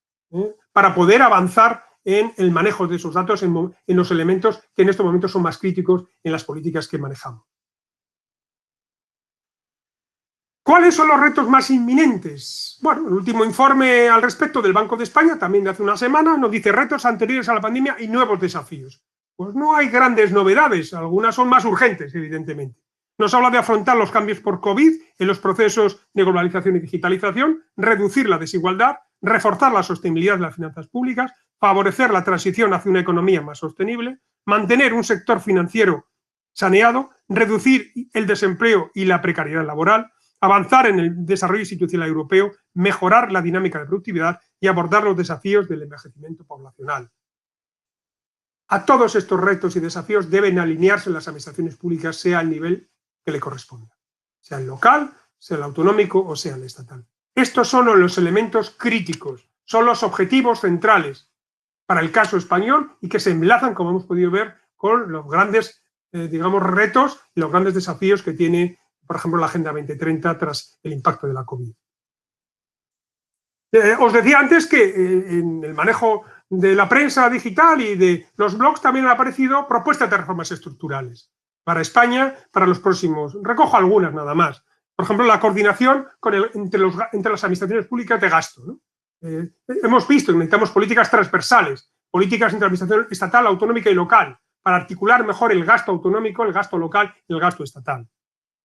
para poder avanzar en el manejo de esos datos, en los elementos que en estos momentos son más críticos en las políticas que manejamos. ¿Cuáles son los retos más inminentes? Bueno, el último informe al respecto del Banco de España, también de hace una semana, nos dice retos anteriores a la pandemia y nuevos desafíos. Pues no hay grandes novedades, algunas son más urgentes, evidentemente. Nos habla de afrontar los cambios por COVID en los procesos de globalización y digitalización, reducir la desigualdad, reforzar la sostenibilidad de las finanzas públicas, favorecer la transición hacia una economía más sostenible, mantener un sector financiero saneado, reducir el desempleo y la precariedad laboral, avanzar en el desarrollo institucional europeo, mejorar la dinámica de productividad y abordar los desafíos del envejecimiento poblacional. A todos estos retos y desafíos deben alinearse las administraciones públicas, sea el nivel que le corresponda, sea el local, sea el autonómico o sea el estatal. Estos son los elementos críticos, son los objetivos centrales para el caso español y que se enlazan, como hemos podido ver, con los grandes, retos y los grandes desafíos que tiene, por ejemplo, la Agenda 2030 tras el impacto de la COVID. Os decía antes que en el manejo de la prensa digital y de los blogs también han aparecido propuestas de reformas estructurales para España, para los próximos. Recojo algunas nada más. Por ejemplo, la coordinación entre las administraciones públicas de gasto, ¿no? Hemos visto que necesitamos políticas transversales, políticas entre administración estatal, autonómica y local, para articular mejor el gasto autonómico, el gasto local y el gasto estatal.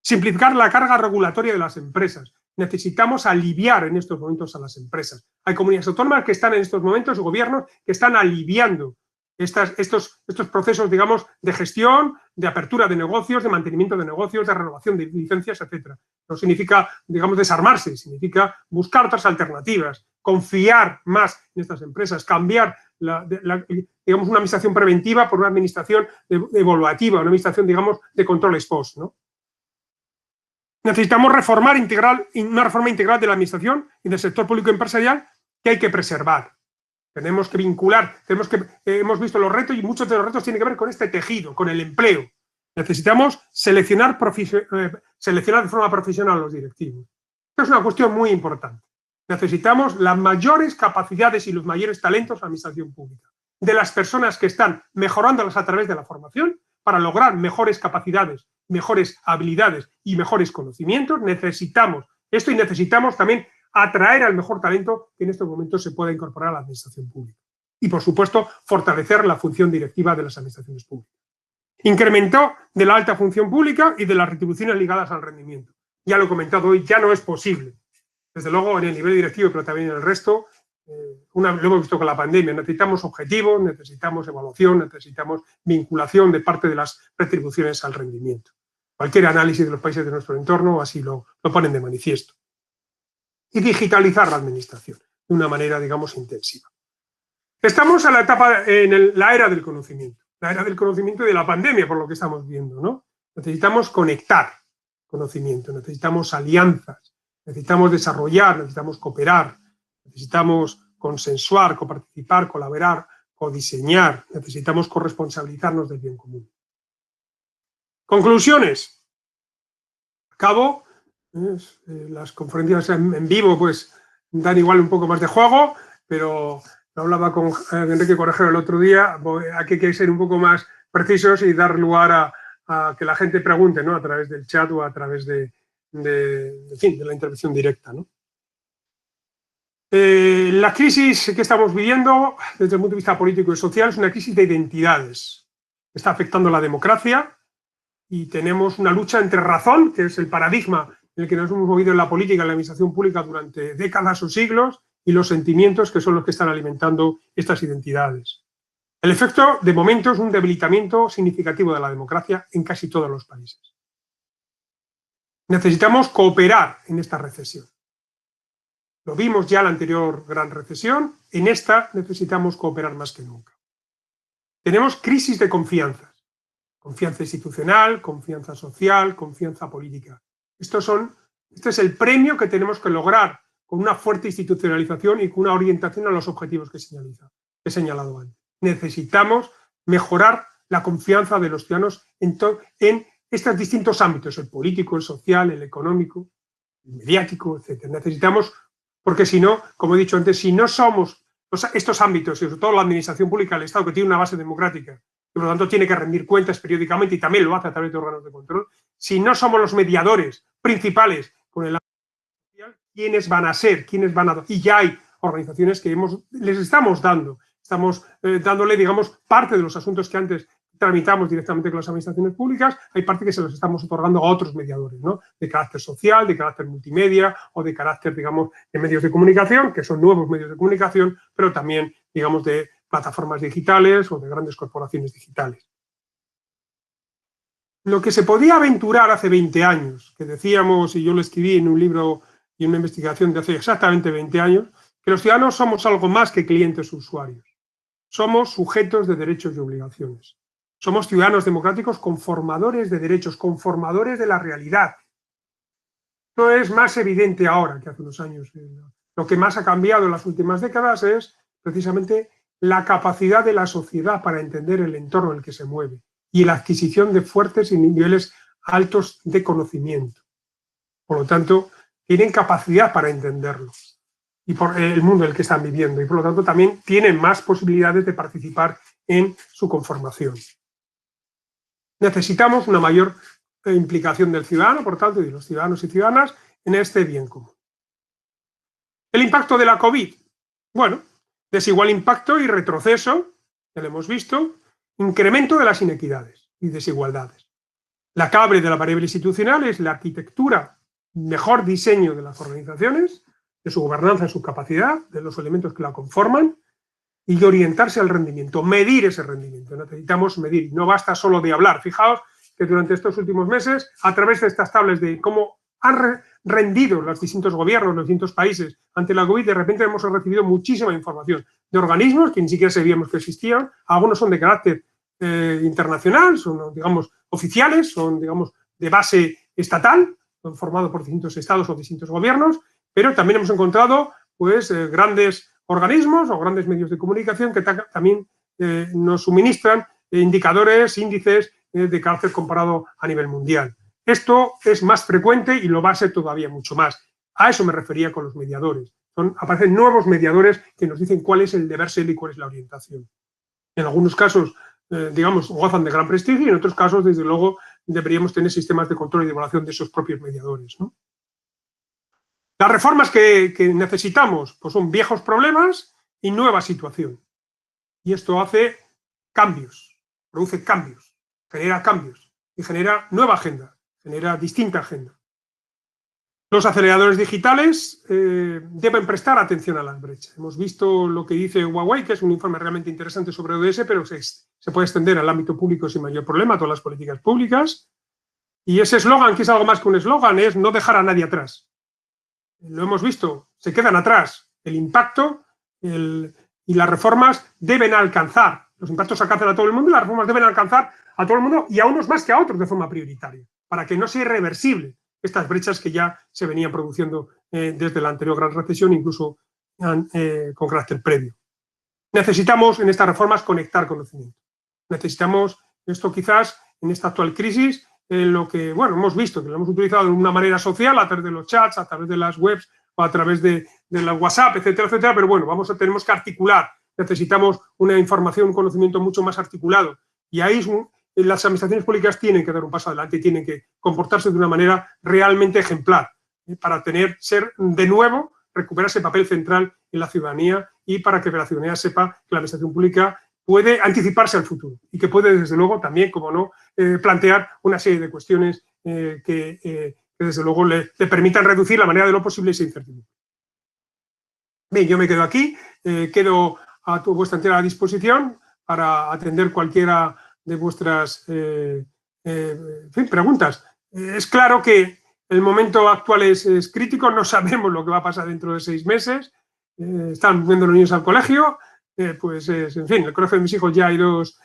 Simplificar la carga regulatoria de las empresas. Necesitamos aliviar en estos momentos a las empresas. Hay comunidades autónomas que están en estos momentos, gobiernos que están aliviando estos procesos, de gestión, de apertura de negocios, de mantenimiento de negocios, de renovación de licencias, etc. No significa, desarmarse, significa buscar otras alternativas, confiar más en estas empresas, cambiar una administración preventiva por una administración evaluativa, una administración, de control ex post, ¿no? Necesitamos una reforma integral de la administración y del sector público empresarial que hay que preservar. Tenemos que vincular, hemos visto los retos y muchos de los retos tienen que ver con este tejido, con el empleo. Necesitamos seleccionar de forma profesional a los directivos. Esta es una cuestión muy importante. Necesitamos las mayores capacidades y los mayores talentos en la administración pública. De las personas que están mejorándolas a través de la formación para lograr mejores capacidades, mejores habilidades y mejores conocimientos, necesitamos esto y necesitamos también atraer al mejor talento que en estos momentos se pueda incorporar a la administración pública. Y, por supuesto, fortalecer la función directiva de las administraciones públicas. Incremento de la alta función pública y de las retribuciones ligadas al rendimiento. Ya lo he comentado hoy, ya no es posible. Desde luego, en el nivel directivo, pero también en el resto, lo hemos visto con la pandemia, necesitamos objetivos, necesitamos evaluación, necesitamos vinculación de parte de las retribuciones al rendimiento. Cualquier análisis de los países de nuestro entorno así lo ponen de manifiesto. Y digitalizar la administración de una manera, intensiva. Estamos en la era del conocimiento, la era del conocimiento y de la pandemia, por lo que estamos viendo, ¿no? Necesitamos conectar conocimiento, necesitamos alianzas, necesitamos desarrollar, necesitamos cooperar, necesitamos consensuar, coparticipar, colaborar, codiseñar, necesitamos corresponsabilizarnos del bien común. Conclusiones. Acabo. Las conferencias en vivo pues dan igual un poco más de juego, pero lo hablaba con Enrique Correjero el otro día, aquí hay que ser un poco más precisos y dar lugar a que la gente pregunte, ¿no? A través del chat o a través de la intervención directa, ¿no? La crisis que estamos viviendo desde el punto de vista político y social es una crisis de identidades. Está afectando la democracia y tenemos una lucha entre razón, que es el paradigma en el que nos hemos movido en la política, en la administración pública durante décadas o siglos, y los sentimientos que son los que están alimentando estas identidades. El efecto, de momento, es un debilitamiento significativo de la democracia en casi todos los países. Necesitamos cooperar en esta recesión. Lo vimos ya en la anterior gran recesión, en esta necesitamos cooperar más que nunca. Tenemos crisis de confianza. Confianza institucional, confianza social, confianza política. Este es el premio que tenemos que lograr con una fuerte institucionalización y con una orientación a los objetivos que he señalado antes. Necesitamos mejorar la confianza de los ciudadanos en estos distintos ámbitos, el político, el social, el económico, el mediático, etc. Necesitamos, porque si no, como he dicho antes, si no somos estos ámbitos, y sobre todo la administración pública, el Estado, que tiene una base democrática, y por lo tanto tiene que rendir cuentas periódicamente y también lo hace a través de órganos de control, si no somos los mediadores principales con el ámbito social, ¿quiénes van a ser? ¿Quiénes van a...? Y ya hay organizaciones que les estamos dándole, digamos, parte de los asuntos que antes tramitamos directamente con las administraciones públicas, hay parte que se los estamos otorgando a otros mediadores, ¿no? De carácter social, de carácter multimedia o de carácter, digamos, de medios de comunicación, que son nuevos medios de comunicación, pero también, digamos, de plataformas digitales o de grandes corporaciones digitales. Lo que se podía aventurar hace 20 años, que decíamos, y yo lo escribí en un libro y en una investigación de hace exactamente 20 años, que los ciudadanos somos algo más que clientes o usuarios. Somos sujetos de derechos y obligaciones. Somos ciudadanos democráticos conformadores de derechos, conformadores de la realidad. No es más evidente ahora que hace unos años. Lo que más ha cambiado en las últimas décadas es precisamente la capacidad de la sociedad para entender el entorno en el que se mueve y la adquisición de fuertes y niveles altos de conocimiento. Por lo tanto, tienen capacidad para entenderlo y por el mundo en el que están viviendo, y por lo tanto también tienen más posibilidades de participar en su conformación. Necesitamos una mayor implicación del ciudadano, por tanto, y de los ciudadanos y ciudadanas en este bien común. El impacto de la COVID. Bueno, desigual impacto y retroceso, ya lo hemos visto, incremento de las inequidades y desigualdades. La clave de la variable institucional es la arquitectura, mejor diseño de las organizaciones, de su gobernanza, de su capacidad, de los elementos que la conforman, y orientarse al rendimiento, medir ese rendimiento. Necesitamos medir, no basta solo de hablar. Fijaos que durante estos últimos meses, a través de estas tablas de cómo han rendido los distintos gobiernos, los distintos países ante la COVID, de repente hemos recibido muchísima información de organismos que ni siquiera sabíamos que existían. Algunos son de carácter internacional, son, digamos, oficiales, son, digamos, de base estatal, son formados por distintos estados o distintos gobiernos, pero también hemos encontrado, pues, grandes organismos o grandes medios de comunicación que también nos suministran indicadores, índices de carácter comparado a nivel mundial. Esto es más frecuente y lo va a ser todavía mucho más. A eso me refería con los mediadores. Aparecen nuevos mediadores que nos dicen cuál es el deber ser y cuál es la orientación. En algunos casos, digamos, gozan de gran prestigio y en otros casos, desde luego, deberíamos tener sistemas de control y de evaluación de esos propios mediadores, ¿no? Las reformas que necesitamos, pues, son viejos problemas y nueva situación. Y esto hace cambios, produce cambios, genera cambios y genera nueva agenda, genera distinta agenda. Los aceleradores digitales deben prestar atención a las brechas. Hemos visto lo que dice Huawei, que es un informe realmente interesante sobre ODS, pero se puede extender al ámbito público sin mayor problema, a todas las políticas públicas. Y ese eslogan, que es algo más que un eslogan, es no dejar a nadie atrás. Lo hemos visto, se quedan atrás. El impacto y las reformas deben alcanzar, los impactos alcanzan a todo el mundo y las reformas deben alcanzar a todo el mundo y a unos más que a otros de forma prioritaria, para que no sea irreversible estas brechas que ya se venían produciendo desde la anterior gran recesión, incluso con carácter previo. Necesitamos en estas reformas conectar conocimiento. Necesitamos esto quizás en esta actual crisis, lo que, bueno, hemos visto que lo hemos utilizado de una manera social a través de los chats, a través de las webs o a través de la WhatsApp, etcétera, etcétera, pero bueno, tenemos que articular, necesitamos una información, un conocimiento mucho más articulado y ahí las administraciones públicas tienen que dar un paso adelante y tienen que comportarse de una manera realmente ejemplar para ser de nuevo, recuperar ese papel central en la ciudadanía y para que la ciudadanía sepa que la administración pública puede anticiparse al futuro y que puede, desde luego, también, como no, plantear una serie de cuestiones que desde luego le permitan reducir la manera de lo posible esa incertidumbre. Bien, yo me quedo aquí, quedo a vuestra entera disposición para atender cualquiera de vuestras en fin, preguntas. Es claro que el momento actual es crítico, no sabemos lo que va a pasar dentro de 6 meses, están viendo los niños al colegio, pues en fin, el colegio de mis hijos ya hay dos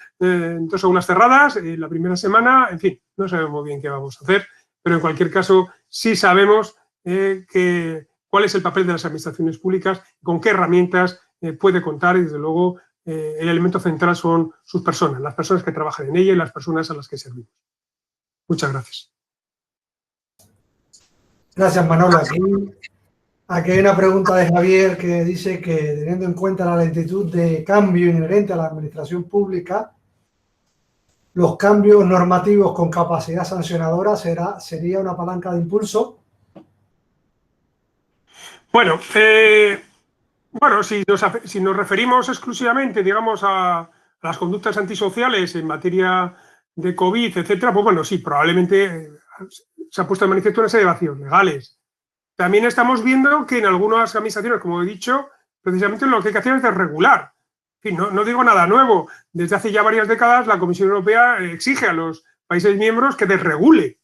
aulas cerradas, la primera semana, en fin, no sabemos bien qué vamos a hacer, pero en cualquier caso sí sabemos cuál es el papel de las administraciones públicas, con qué herramientas puede contar y desde luego el elemento central son sus personas, las personas que trabajan en ella y las personas a las que servimos. Muchas gracias. Gracias, Manolo. Aquí hay una pregunta de Javier que dice que teniendo en cuenta la lentitud de cambio inherente a la administración pública, los cambios normativos con capacidad sancionadora sería una palanca de impulso. Bueno, si nos referimos exclusivamente, digamos, a las conductas antisociales en materia de COVID, etcétera, pues bueno, sí, probablemente se ha puesto de manifiesto una serie de vacíos legales. También estamos viendo que en algunas administraciones, como he dicho, precisamente lo que hay que hacer es desregular. En fin, no digo nada nuevo. Desde hace ya varias décadas la Comisión Europea exige a los países miembros que desregule.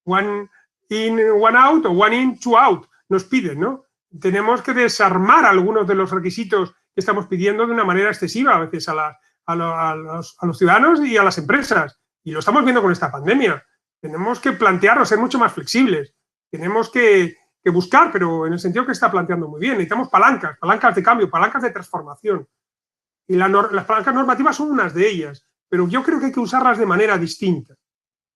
One in, one out o one in, two out. Nos piden, ¿no? Tenemos que desarmar algunos de los requisitos que estamos pidiendo de una manera excesiva a veces a los ciudadanos y a las empresas. Y lo estamos viendo con esta pandemia. Tenemos que plantearnos, ser mucho más flexibles. Tenemos que buscar, pero en el sentido que está planteando muy bien. Necesitamos palancas de cambio, palancas de transformación. Y las palancas normativas son unas de ellas, pero yo creo que hay que usarlas de manera distinta.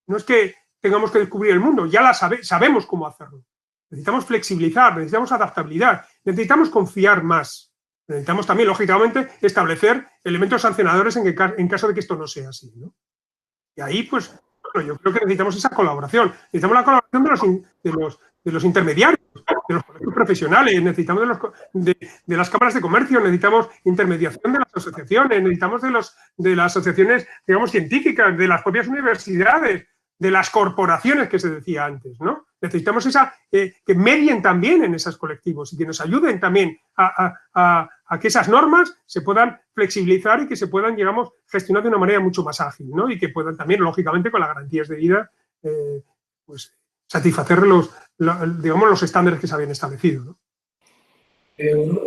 No es que tengamos que descubrir el mundo, ya sabemos cómo hacerlo. Necesitamos flexibilizar, necesitamos adaptabilidad, necesitamos confiar más. Necesitamos también, lógicamente, establecer elementos sancionadores en caso de que esto no sea así, ¿no? Y ahí, pues, bueno, yo creo que necesitamos esa colaboración. Necesitamos la colaboración de los intermediarios, de los colegios profesionales, necesitamos de las cámaras de comercio, necesitamos intermediación de las asociaciones, necesitamos de las asociaciones, digamos, científicas, de las propias universidades, de las corporaciones que se decía antes, ¿no? Necesitamos que medien también en esos colectivos y que nos ayuden también a que esas normas se puedan flexibilizar y que se puedan, digamos, gestionar de una manera mucho más ágil, ¿no? Y que puedan también, lógicamente, con las garantías de vida, pues satisfacer los estándares que se habían establecido, ¿no?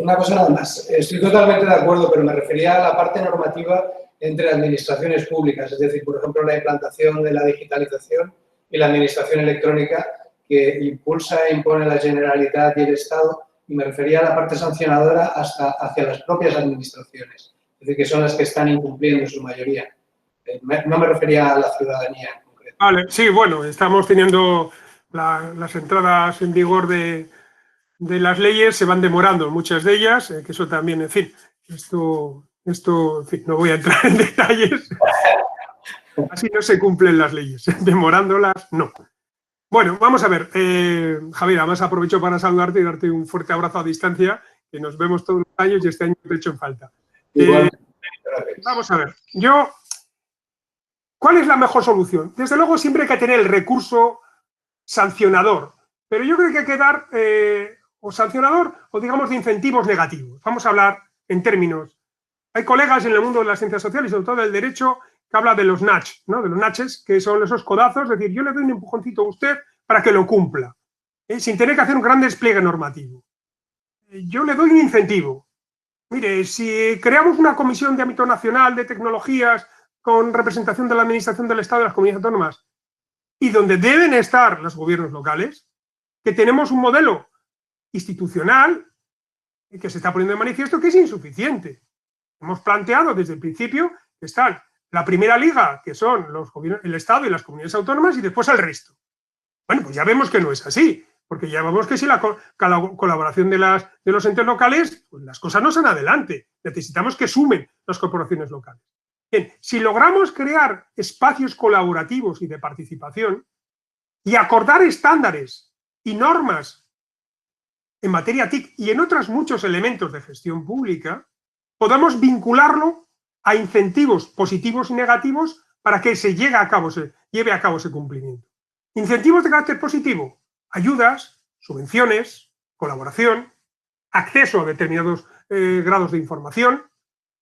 Una cosa nada más. Estoy totalmente de acuerdo, pero me refería a la parte normativa entre administraciones públicas, es decir, por ejemplo, la implantación de la digitalización y la administración electrónica que impulsa e impone la Generalitat y el Estado, y me refería a la parte sancionadora hacia las propias administraciones, es decir, que son las que están incumpliendo en su mayoría. No me refería a la ciudadanía en concreto. Vale, sí, bueno, estamos teniendo las entradas en vigor de las leyes, se van demorando muchas de ellas, que eso también, en fin, esto, en fin, no voy a entrar en detalles. Así no se cumplen las leyes, demorándolas, no. Bueno, vamos a ver, Javier, además aprovecho para saludarte y darte un fuerte abrazo a distancia, que nos vemos todos los años y este año te he hecho en falta. Vamos a ver, ¿cuál es la mejor solución? Desde luego siempre hay que tener el recurso sancionador, pero yo creo que hay que dar o sancionador o digamos de incentivos negativos. Vamos a hablar en términos. Hay colegas en el mundo de las ciencias sociales y sobre todo del derecho que habla de los nudge, ¿no? De los nudges, que son esos codazos, es decir, yo le doy un empujoncito a usted para que lo cumpla, sin tener que hacer un gran despliegue normativo. Yo le doy un incentivo. Mire, si creamos una comisión de ámbito nacional de tecnologías con representación de la Administración del Estado y las comunidades autónomas, y donde deben estar los gobiernos locales, que tenemos un modelo institucional que se está poniendo de manifiesto que es insuficiente. Hemos planteado desde el principio que están la primera liga, que son los gobiernos, el Estado y las comunidades autónomas, y después el resto. Bueno, pues ya vemos que no es así, porque ya vemos que si la colaboración de los entes locales, pues las cosas no se van adelante. Necesitamos que sumen las corporaciones locales. Bien, si logramos crear espacios colaborativos y de participación y acordar estándares y normas en materia TIC y en otros muchos elementos de gestión pública, podemos vincularlo a incentivos positivos y negativos para que se lleve a cabo ese cumplimiento. Incentivos de carácter positivo, ayudas, subvenciones, colaboración. acceso a determinados grados de información.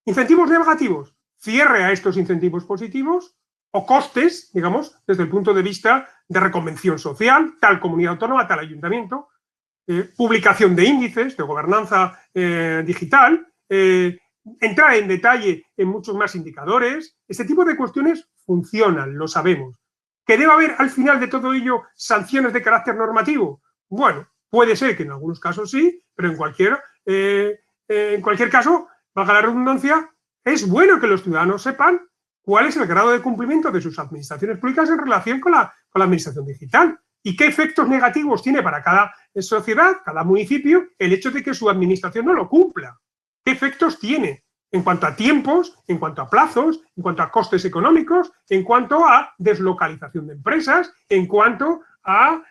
Incentivos negativos, cierre a estos incentivos positivos, o costes, digamos, desde el punto de vista de reconvención social, tal comunidad autónoma, tal ayuntamiento, publicación de índices, de gobernanza digital, entrar en detalle en muchos más indicadores. Este tipo de cuestiones funcionan, lo sabemos. ¿Que debe haber al final de todo ello sanciones de carácter normativo? Bueno, puede ser que en algunos casos sí, pero en cualquier caso, valga la redundancia, es bueno que los ciudadanos sepan cuál es el grado de cumplimiento de sus administraciones públicas en relación con la administración digital y qué efectos negativos tiene para cada sociedad, cada municipio, el hecho de que su administración no lo cumpla. ¿Qué efectos tiene en cuanto a tiempos, en cuanto a plazos, en cuanto a costes económicos, en cuanto a deslocalización de empresas, en cuanto a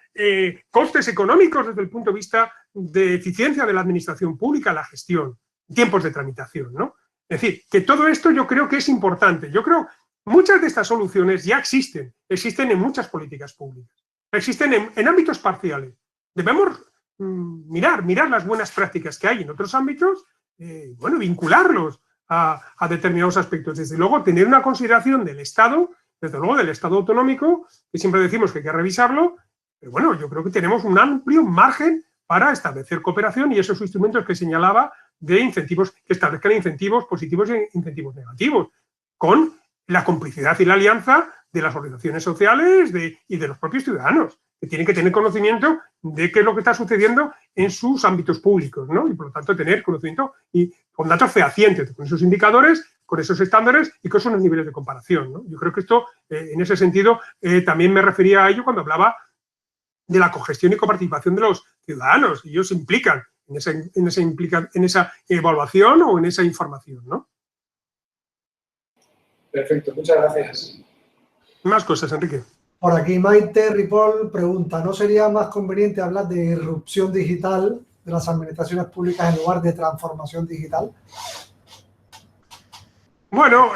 costes económicos desde el punto de vista de eficiencia de la administración pública, la gestión, tiempos de tramitación, ¿no? Es decir, que todo esto yo creo que es importante. Yo creo que muchas de estas soluciones ya existen en muchas políticas públicas, existen en ámbitos parciales. Debemos mirar las buenas prácticas que hay en otros ámbitos, vincularlos a determinados aspectos. Desde luego, tener una consideración del Estado, desde luego del Estado autonómico, que siempre decimos que hay que revisarlo, pero bueno, yo creo que tenemos un amplio margen para establecer cooperación y esos instrumentos que señalaba de incentivos, que establezcan incentivos positivos e incentivos negativos, con la complicidad y la alianza de las organizaciones sociales y de los propios ciudadanos, que tienen que tener conocimiento de qué es lo que está sucediendo en sus ámbitos públicos, ¿no? Y por lo tanto tener conocimiento y con datos fehacientes, con esos indicadores, con esos estándares y con esos niveles de comparación, ¿no? Yo creo que esto, en ese sentido, también me refería a ello cuando hablaba de la cogestión y coparticipación de los ciudadanos. Ellos se implican en esa evaluación o en esa información, ¿no? Perfecto, muchas gracias. Más cosas, Enrique. Por aquí Maite Ripoll pregunta, ¿no sería más conveniente hablar de irrupción digital de las administraciones públicas en lugar de transformación digital? Bueno,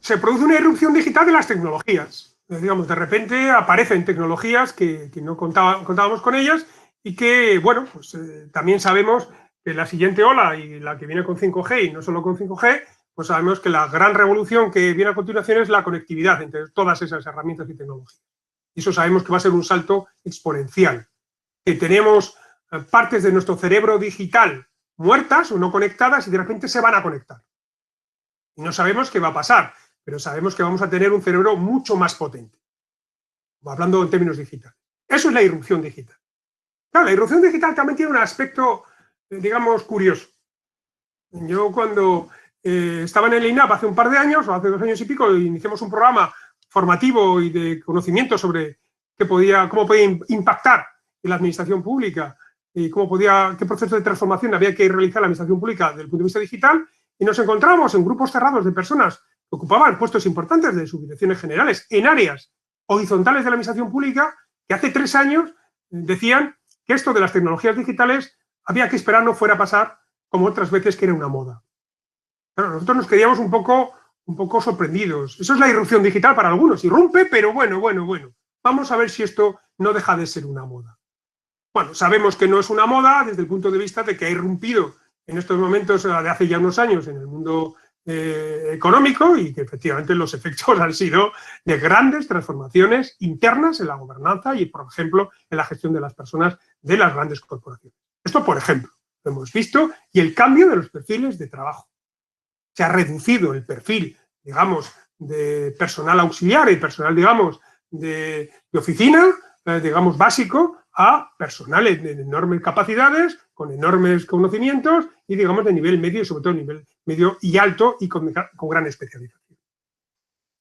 se produce una irrupción digital de las tecnologías. Digamos, de repente aparecen tecnologías que no contábamos con ellas y que, bueno, pues también sabemos que la siguiente ola y la que viene con 5G y no solo con 5G, pues sabemos que la gran revolución que viene a continuación es la conectividad entre todas esas herramientas y tecnologías. Y eso sabemos que va a ser un salto exponencial. Que tenemos partes de nuestro cerebro digital muertas o no conectadas y de repente se van a conectar. Y no sabemos qué va a pasar, pero sabemos que vamos a tener un cerebro mucho más potente, hablando en términos digitales. Eso es la irrupción digital. Claro, la irrupción digital también tiene un aspecto, digamos, curioso. Yo cuando estaba en el INAP hace un par de años, o hace 2 años y pico, iniciamos un programa formativo y de conocimiento sobre cómo podía impactar en la administración pública y qué proceso de transformación había que realizar la administración pública desde el punto de vista digital, y nos encontramos en grupos cerrados de personas que ocupaban puestos importantes de subdirecciones generales en áreas horizontales de la administración pública, que hace 3 años decían que esto de las tecnologías digitales había que esperar no fuera a pasar como otras veces que era una moda. Claro, nosotros nos quedamos un poco sorprendidos. Eso es la irrupción digital para algunos. Irrumpe, pero bueno. Vamos a ver si esto no deja de ser una moda. Bueno, sabemos que no es una moda desde el punto de vista de que ha irrumpido en estos momentos de hace ya unos años en el mundo económico y que efectivamente los efectos han sido de grandes transformaciones internas en la gobernanza y, por ejemplo, en la gestión de las personas de las grandes corporaciones. Esto, por ejemplo, lo hemos visto, y el cambio de los perfiles de trabajo. Se ha reducido el perfil, digamos, de personal auxiliar y personal, digamos, de oficina, digamos, básico, a personal de enormes capacidades, con enormes conocimientos y, digamos, de nivel medio y sobre todo nivel medio y alto y con gran especialización.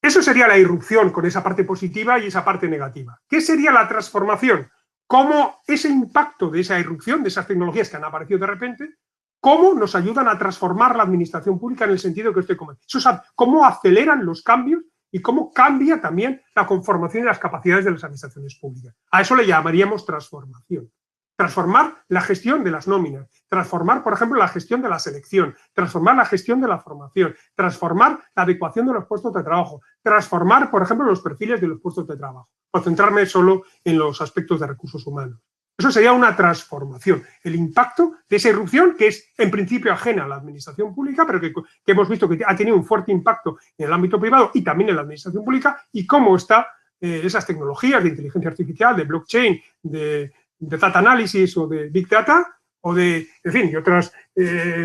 Eso sería la irrupción con esa parte positiva y esa parte negativa. ¿Qué sería la transformación? ¿Cómo ese impacto de esa irrupción, de esas tecnologías que han aparecido de repente, cómo nos ayudan a transformar la administración pública en el sentido que estoy comentando? Eso es cómo aceleran los cambios y cómo cambia también la conformación y las capacidades de las administraciones públicas. A eso le llamaríamos transformación. Transformar la gestión de las nóminas, transformar, por ejemplo, la gestión de la selección, transformar la gestión de la formación, transformar la adecuación de los puestos de trabajo, transformar, por ejemplo, los perfiles de los puestos de trabajo, o centrarme solo en los aspectos de recursos humanos. Eso sería una transformación, el impacto de esa irrupción que es en principio ajena a la administración pública, pero que hemos visto que ha tenido un fuerte impacto en el ámbito privado y también en la administración pública, y cómo está esas tecnologías de inteligencia artificial, de blockchain, de data analysis o de big data, o de, en fin, y otras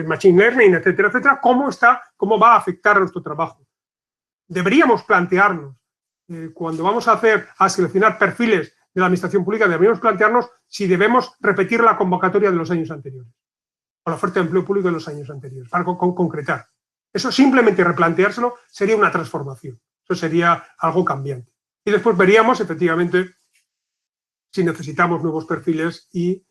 machine learning, etcétera, etcétera, cómo va a afectar a nuestro trabajo. Deberíamos plantearnos, cuando vamos a seleccionar perfiles de la administración pública, deberíamos plantearnos si debemos repetir la convocatoria de los años anteriores, o la oferta de empleo público de los años anteriores, para concretar. Eso, simplemente replanteárselo, sería una transformación. Eso sería algo cambiante. Y después veríamos, efectivamente, si necesitamos nuevos perfiles y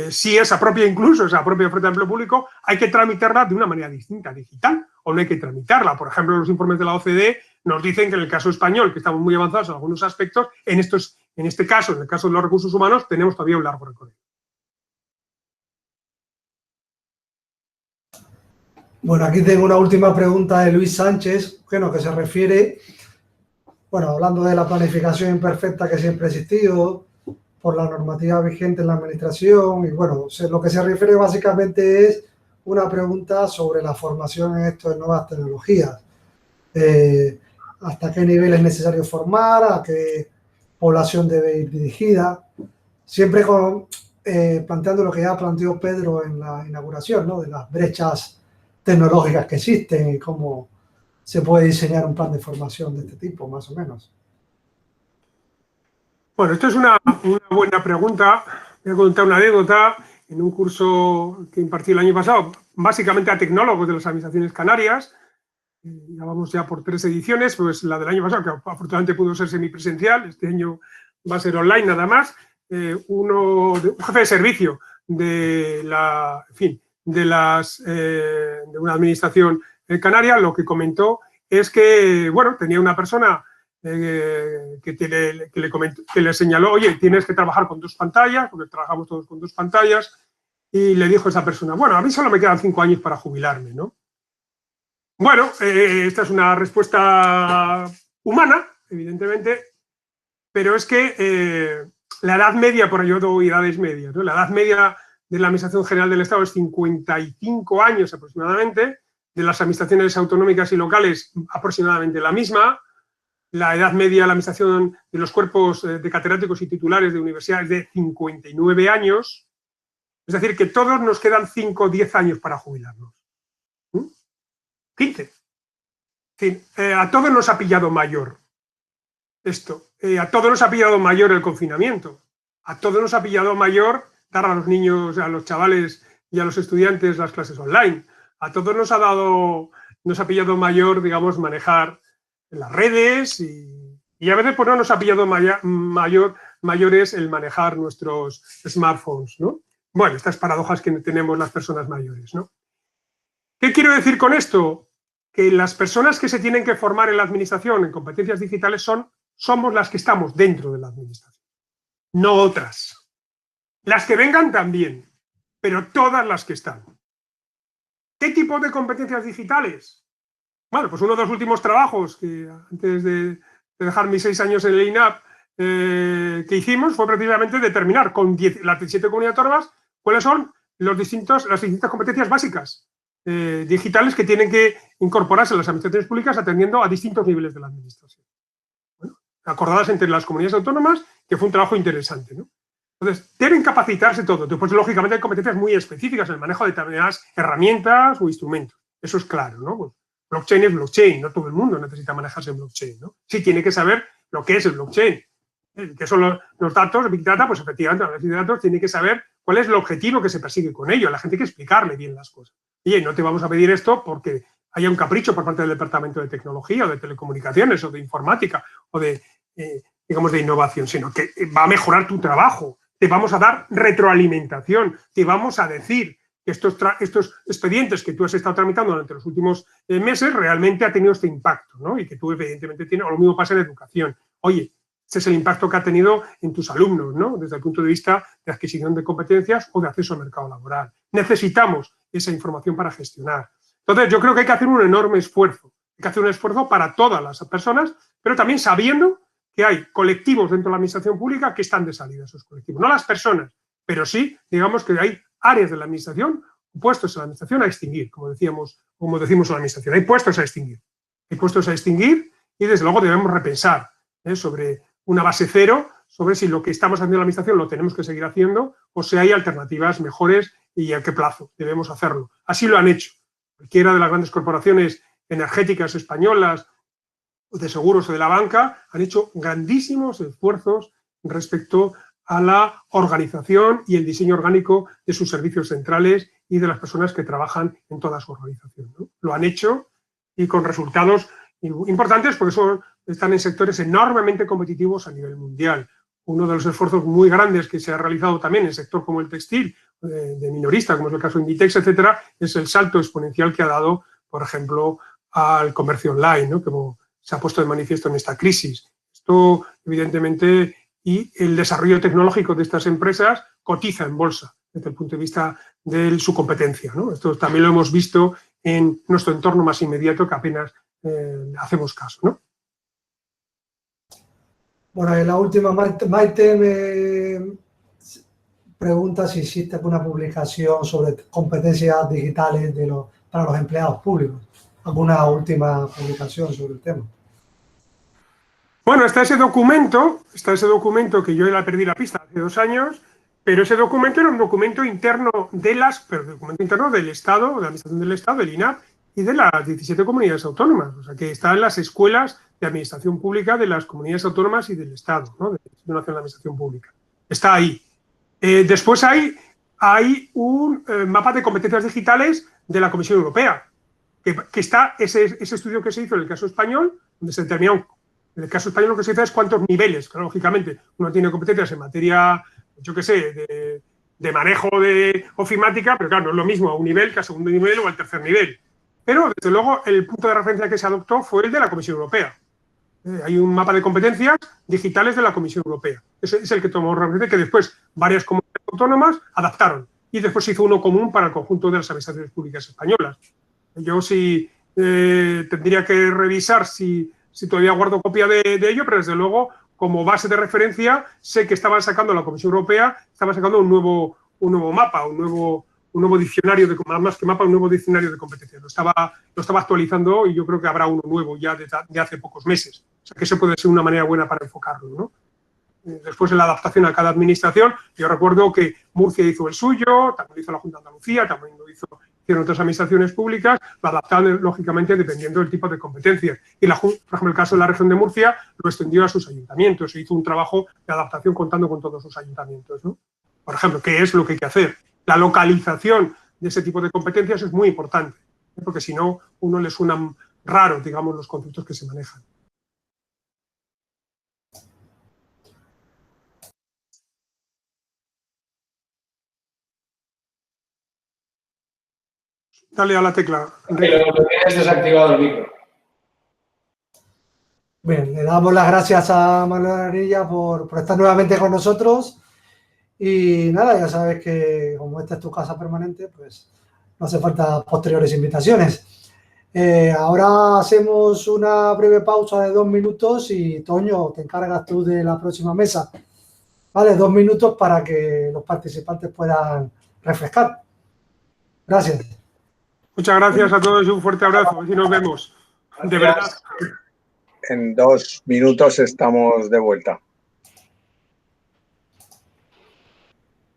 si esa propia oferta de empleo público hay que tramitarla de una manera distinta, digital, o no hay que tramitarla. Por ejemplo, los informes de la OCDE nos dicen que en el caso español, que estamos muy avanzados en algunos aspectos, en este caso, en el caso de los recursos humanos, tenemos todavía un largo recorrido. Bueno, aquí tengo una última pregunta de Luis Sánchez, bueno, que se refiere, bueno, hablando de la planificación imperfecta que siempre ha existido por la normativa vigente en la administración, y bueno, lo que se refiere básicamente es una pregunta sobre la formación en esto de nuevas tecnologías. ¿Hasta qué nivel es necesario formar? ¿A qué población debe ir dirigida? Siempre planteando lo que ya planteó Pedro en la inauguración, ¿no? De las brechas tecnológicas que existen y cómo se puede diseñar un plan de formación de este tipo, más o menos. Bueno, esto es una buena pregunta. Voy a contar una anécdota. En un curso que impartí el año pasado, básicamente a tecnólogos de las administraciones canarias, ya vamos ya por 3 ediciones, pues la del año pasado, que afortunadamente pudo ser semipresencial, este año va a ser online nada más, un jefe de servicio de una administración canaria, lo que comentó es que, bueno, tenía una persona que le señaló, oye, tienes que trabajar con 2 pantallas, porque trabajamos todos con 2 pantallas, y le dijo a esa persona, bueno, a mí solo me quedan 5 años para jubilarme, ¿no? Bueno, esta es una respuesta humana, evidentemente, pero es que la edad media, por ello doy edades medias, ¿no? La edad media de la Administración General del Estado es 55 años aproximadamente, de las administraciones autonómicas y locales aproximadamente la misma. La edad media de la administración de los cuerpos de catedráticos y titulares de universidades de 59 años. Es decir, que todos nos quedan 5 o 10 años para jubilarnos. 15. En fin, a todos nos ha pillado mayor esto. A todos nos ha pillado mayor el confinamiento. A todos nos ha pillado mayor dar a los niños, a los chavales y a los estudiantes las clases online. A todos nos ha pillado mayor, digamos, manejar las redes y a veces pues no nos ha pillado mayores el manejar nuestros smartphones, ¿no? Bueno, estas paradojas que tenemos las personas mayores, ¿no? ¿Qué quiero decir con esto? Que las personas que se tienen que formar en la administración en competencias digitales somos las que estamos dentro de la administración, no otras. Las que vengan también, pero todas las que están. ¿Qué tipo de competencias digitales? Bueno, pues uno de los últimos trabajos que antes de dejar mis 6 años en el INAP que hicimos fue precisamente determinar con las 17 comunidades autónomas cuáles son las distintas competencias básicas digitales que tienen que incorporarse en las administraciones públicas atendiendo a distintos niveles de la administración. Bueno, acordadas entre las comunidades autónomas, que fue un trabajo interesante, ¿no? Entonces, deben capacitarse todo. Después, lógicamente, hay competencias muy específicas en el manejo de determinadas herramientas o instrumentos. Eso es claro, ¿no? Pues, blockchain es blockchain, no todo el mundo necesita manejarse en blockchain, ¿no? Sí tiene que saber lo que es el blockchain. Que son los datos, Big Data, pues efectivamente, el análisis de datos tiene que saber cuál es el objetivo que se persigue con ello. A la gente hay que explicarle bien las cosas. Oye, no te vamos a pedir esto porque haya un capricho por parte del Departamento de Tecnología o de Telecomunicaciones o de Informática o de, digamos, de innovación, sino que va a mejorar tu trabajo. Te vamos a dar retroalimentación, te vamos a decir que estos expedientes que tú has estado tramitando durante los últimos meses realmente ha tenido este impacto, ¿no? Y que tú evidentemente tienes, o lo mismo pasa en educación. Oye, ese es el impacto que ha tenido en tus alumnos, ¿no? Desde el punto de vista de adquisición de competencias o de acceso al mercado laboral. Necesitamos esa información para gestionar. Entonces, yo creo que hay que hacer un enorme esfuerzo. Hay que hacer un esfuerzo para todas las personas, pero también sabiendo que hay colectivos dentro de la administración pública que están de salida, esos colectivos. No las personas, pero sí, digamos que hay áreas de la administración, puestos en la administración a extinguir, como decimos en la administración. Hay puestos a extinguir. Hay puestos a extinguir y, desde luego, debemos repensar sobre una base cero, sobre si lo que estamos haciendo en la administración lo tenemos que seguir haciendo o si hay alternativas mejores y a qué plazo debemos hacerlo. Así lo han hecho. Cualquiera de las grandes corporaciones energéticas españolas, de seguros o de la banca, han hecho grandísimos esfuerzos respecto a la organización y el diseño orgánico de sus servicios centrales y de las personas que trabajan en toda su organización, ¿no? Lo han hecho y con resultados importantes porque están en sectores enormemente competitivos a nivel mundial. Uno de los esfuerzos muy grandes que se ha realizado también en el sector como el textil, de minorista, como es el caso de Inditex, etcétera, es el salto exponencial que ha dado, por ejemplo, al comercio online, ¿no? Como se ha puesto de manifiesto en esta crisis. Esto, evidentemente, y el desarrollo tecnológico de estas empresas cotiza en bolsa desde el punto de vista de su competencia, ¿no? Esto también lo hemos visto en nuestro entorno más inmediato, que apenas hacemos caso, ¿no? Bueno, en la última, Maite me pregunta si existe alguna publicación sobre competencias digitales para los empleados públicos. ¿Alguna última publicación sobre el tema? Bueno, está ese documento que yo ya perdí la pista hace 2 años, pero ese documento era un documento interno del Estado, de la Administración del Estado, del INAP, y de las 17 comunidades autónomas. O sea, que está en las escuelas de administración pública de las comunidades autónomas y del Estado, ¿no? Del Instituto Nacional de Administración Pública. Está ahí. Después hay un mapa de competencias digitales de la Comisión Europea, que está ese estudio que se hizo en el caso español, donde se determinó. En el caso español lo que se dice es cuántos niveles, que lógicamente uno tiene competencias en materia, yo qué sé, de manejo de ofimática, pero claro, no es lo mismo a un nivel que a segundo nivel o al tercer nivel. Pero, desde luego, el punto de referencia que se adoptó fue el de la Comisión Europea. Hay un mapa de competencias digitales de la Comisión Europea. Ese es el que tomó referencia, que después varias comunidades autónomas adaptaron. Y después se hizo uno común para el conjunto de las administraciones públicas españolas. Yo sí tendría que revisar si todavía guardo copia de ello, pero desde luego, como base de referencia, sé que estaban sacando la Comisión Europea, estaba sacando un nuevo mapa, un nuevo diccionario, más que mapa, un nuevo diccionario de competencias. Lo estaba actualizando y yo creo que habrá uno nuevo ya de hace pocos meses. O sea, que eso puede ser una manera buena para enfocarlo, ¿no? Después de la adaptación a cada administración, yo recuerdo que Murcia hizo el suyo, también lo hizo la Junta de Andalucía, también lo hicieron otras administraciones públicas, lo adaptaban lógicamente dependiendo del tipo de competencias. Y por ejemplo, el caso de la región de Murcia lo extendió a sus ayuntamientos, se hizo un trabajo de adaptación contando con todos sus ayuntamientos, ¿no? Por ejemplo, ¿qué es lo que hay que hacer? La localización de ese tipo de competencias es muy importante, porque si no, uno le suenan raros, digamos, los conceptos que se manejan. Dale a la tecla. Pero lo tienes desactivado el micro. Bien, le damos las gracias a Manuel Arilla por estar nuevamente con nosotros. Y nada, ya sabes que como esta es tu casa permanente, pues no hace falta posteriores invitaciones. Ahora hacemos una breve pausa de 2 minutos y Toño, te encargas tú de la próxima mesa. Vale, 2 minutos para que los participantes puedan refrescar. Gracias. Muchas gracias a todos y un fuerte abrazo. A ver si nos vemos. De verdad. En 2 minutos estamos de vuelta.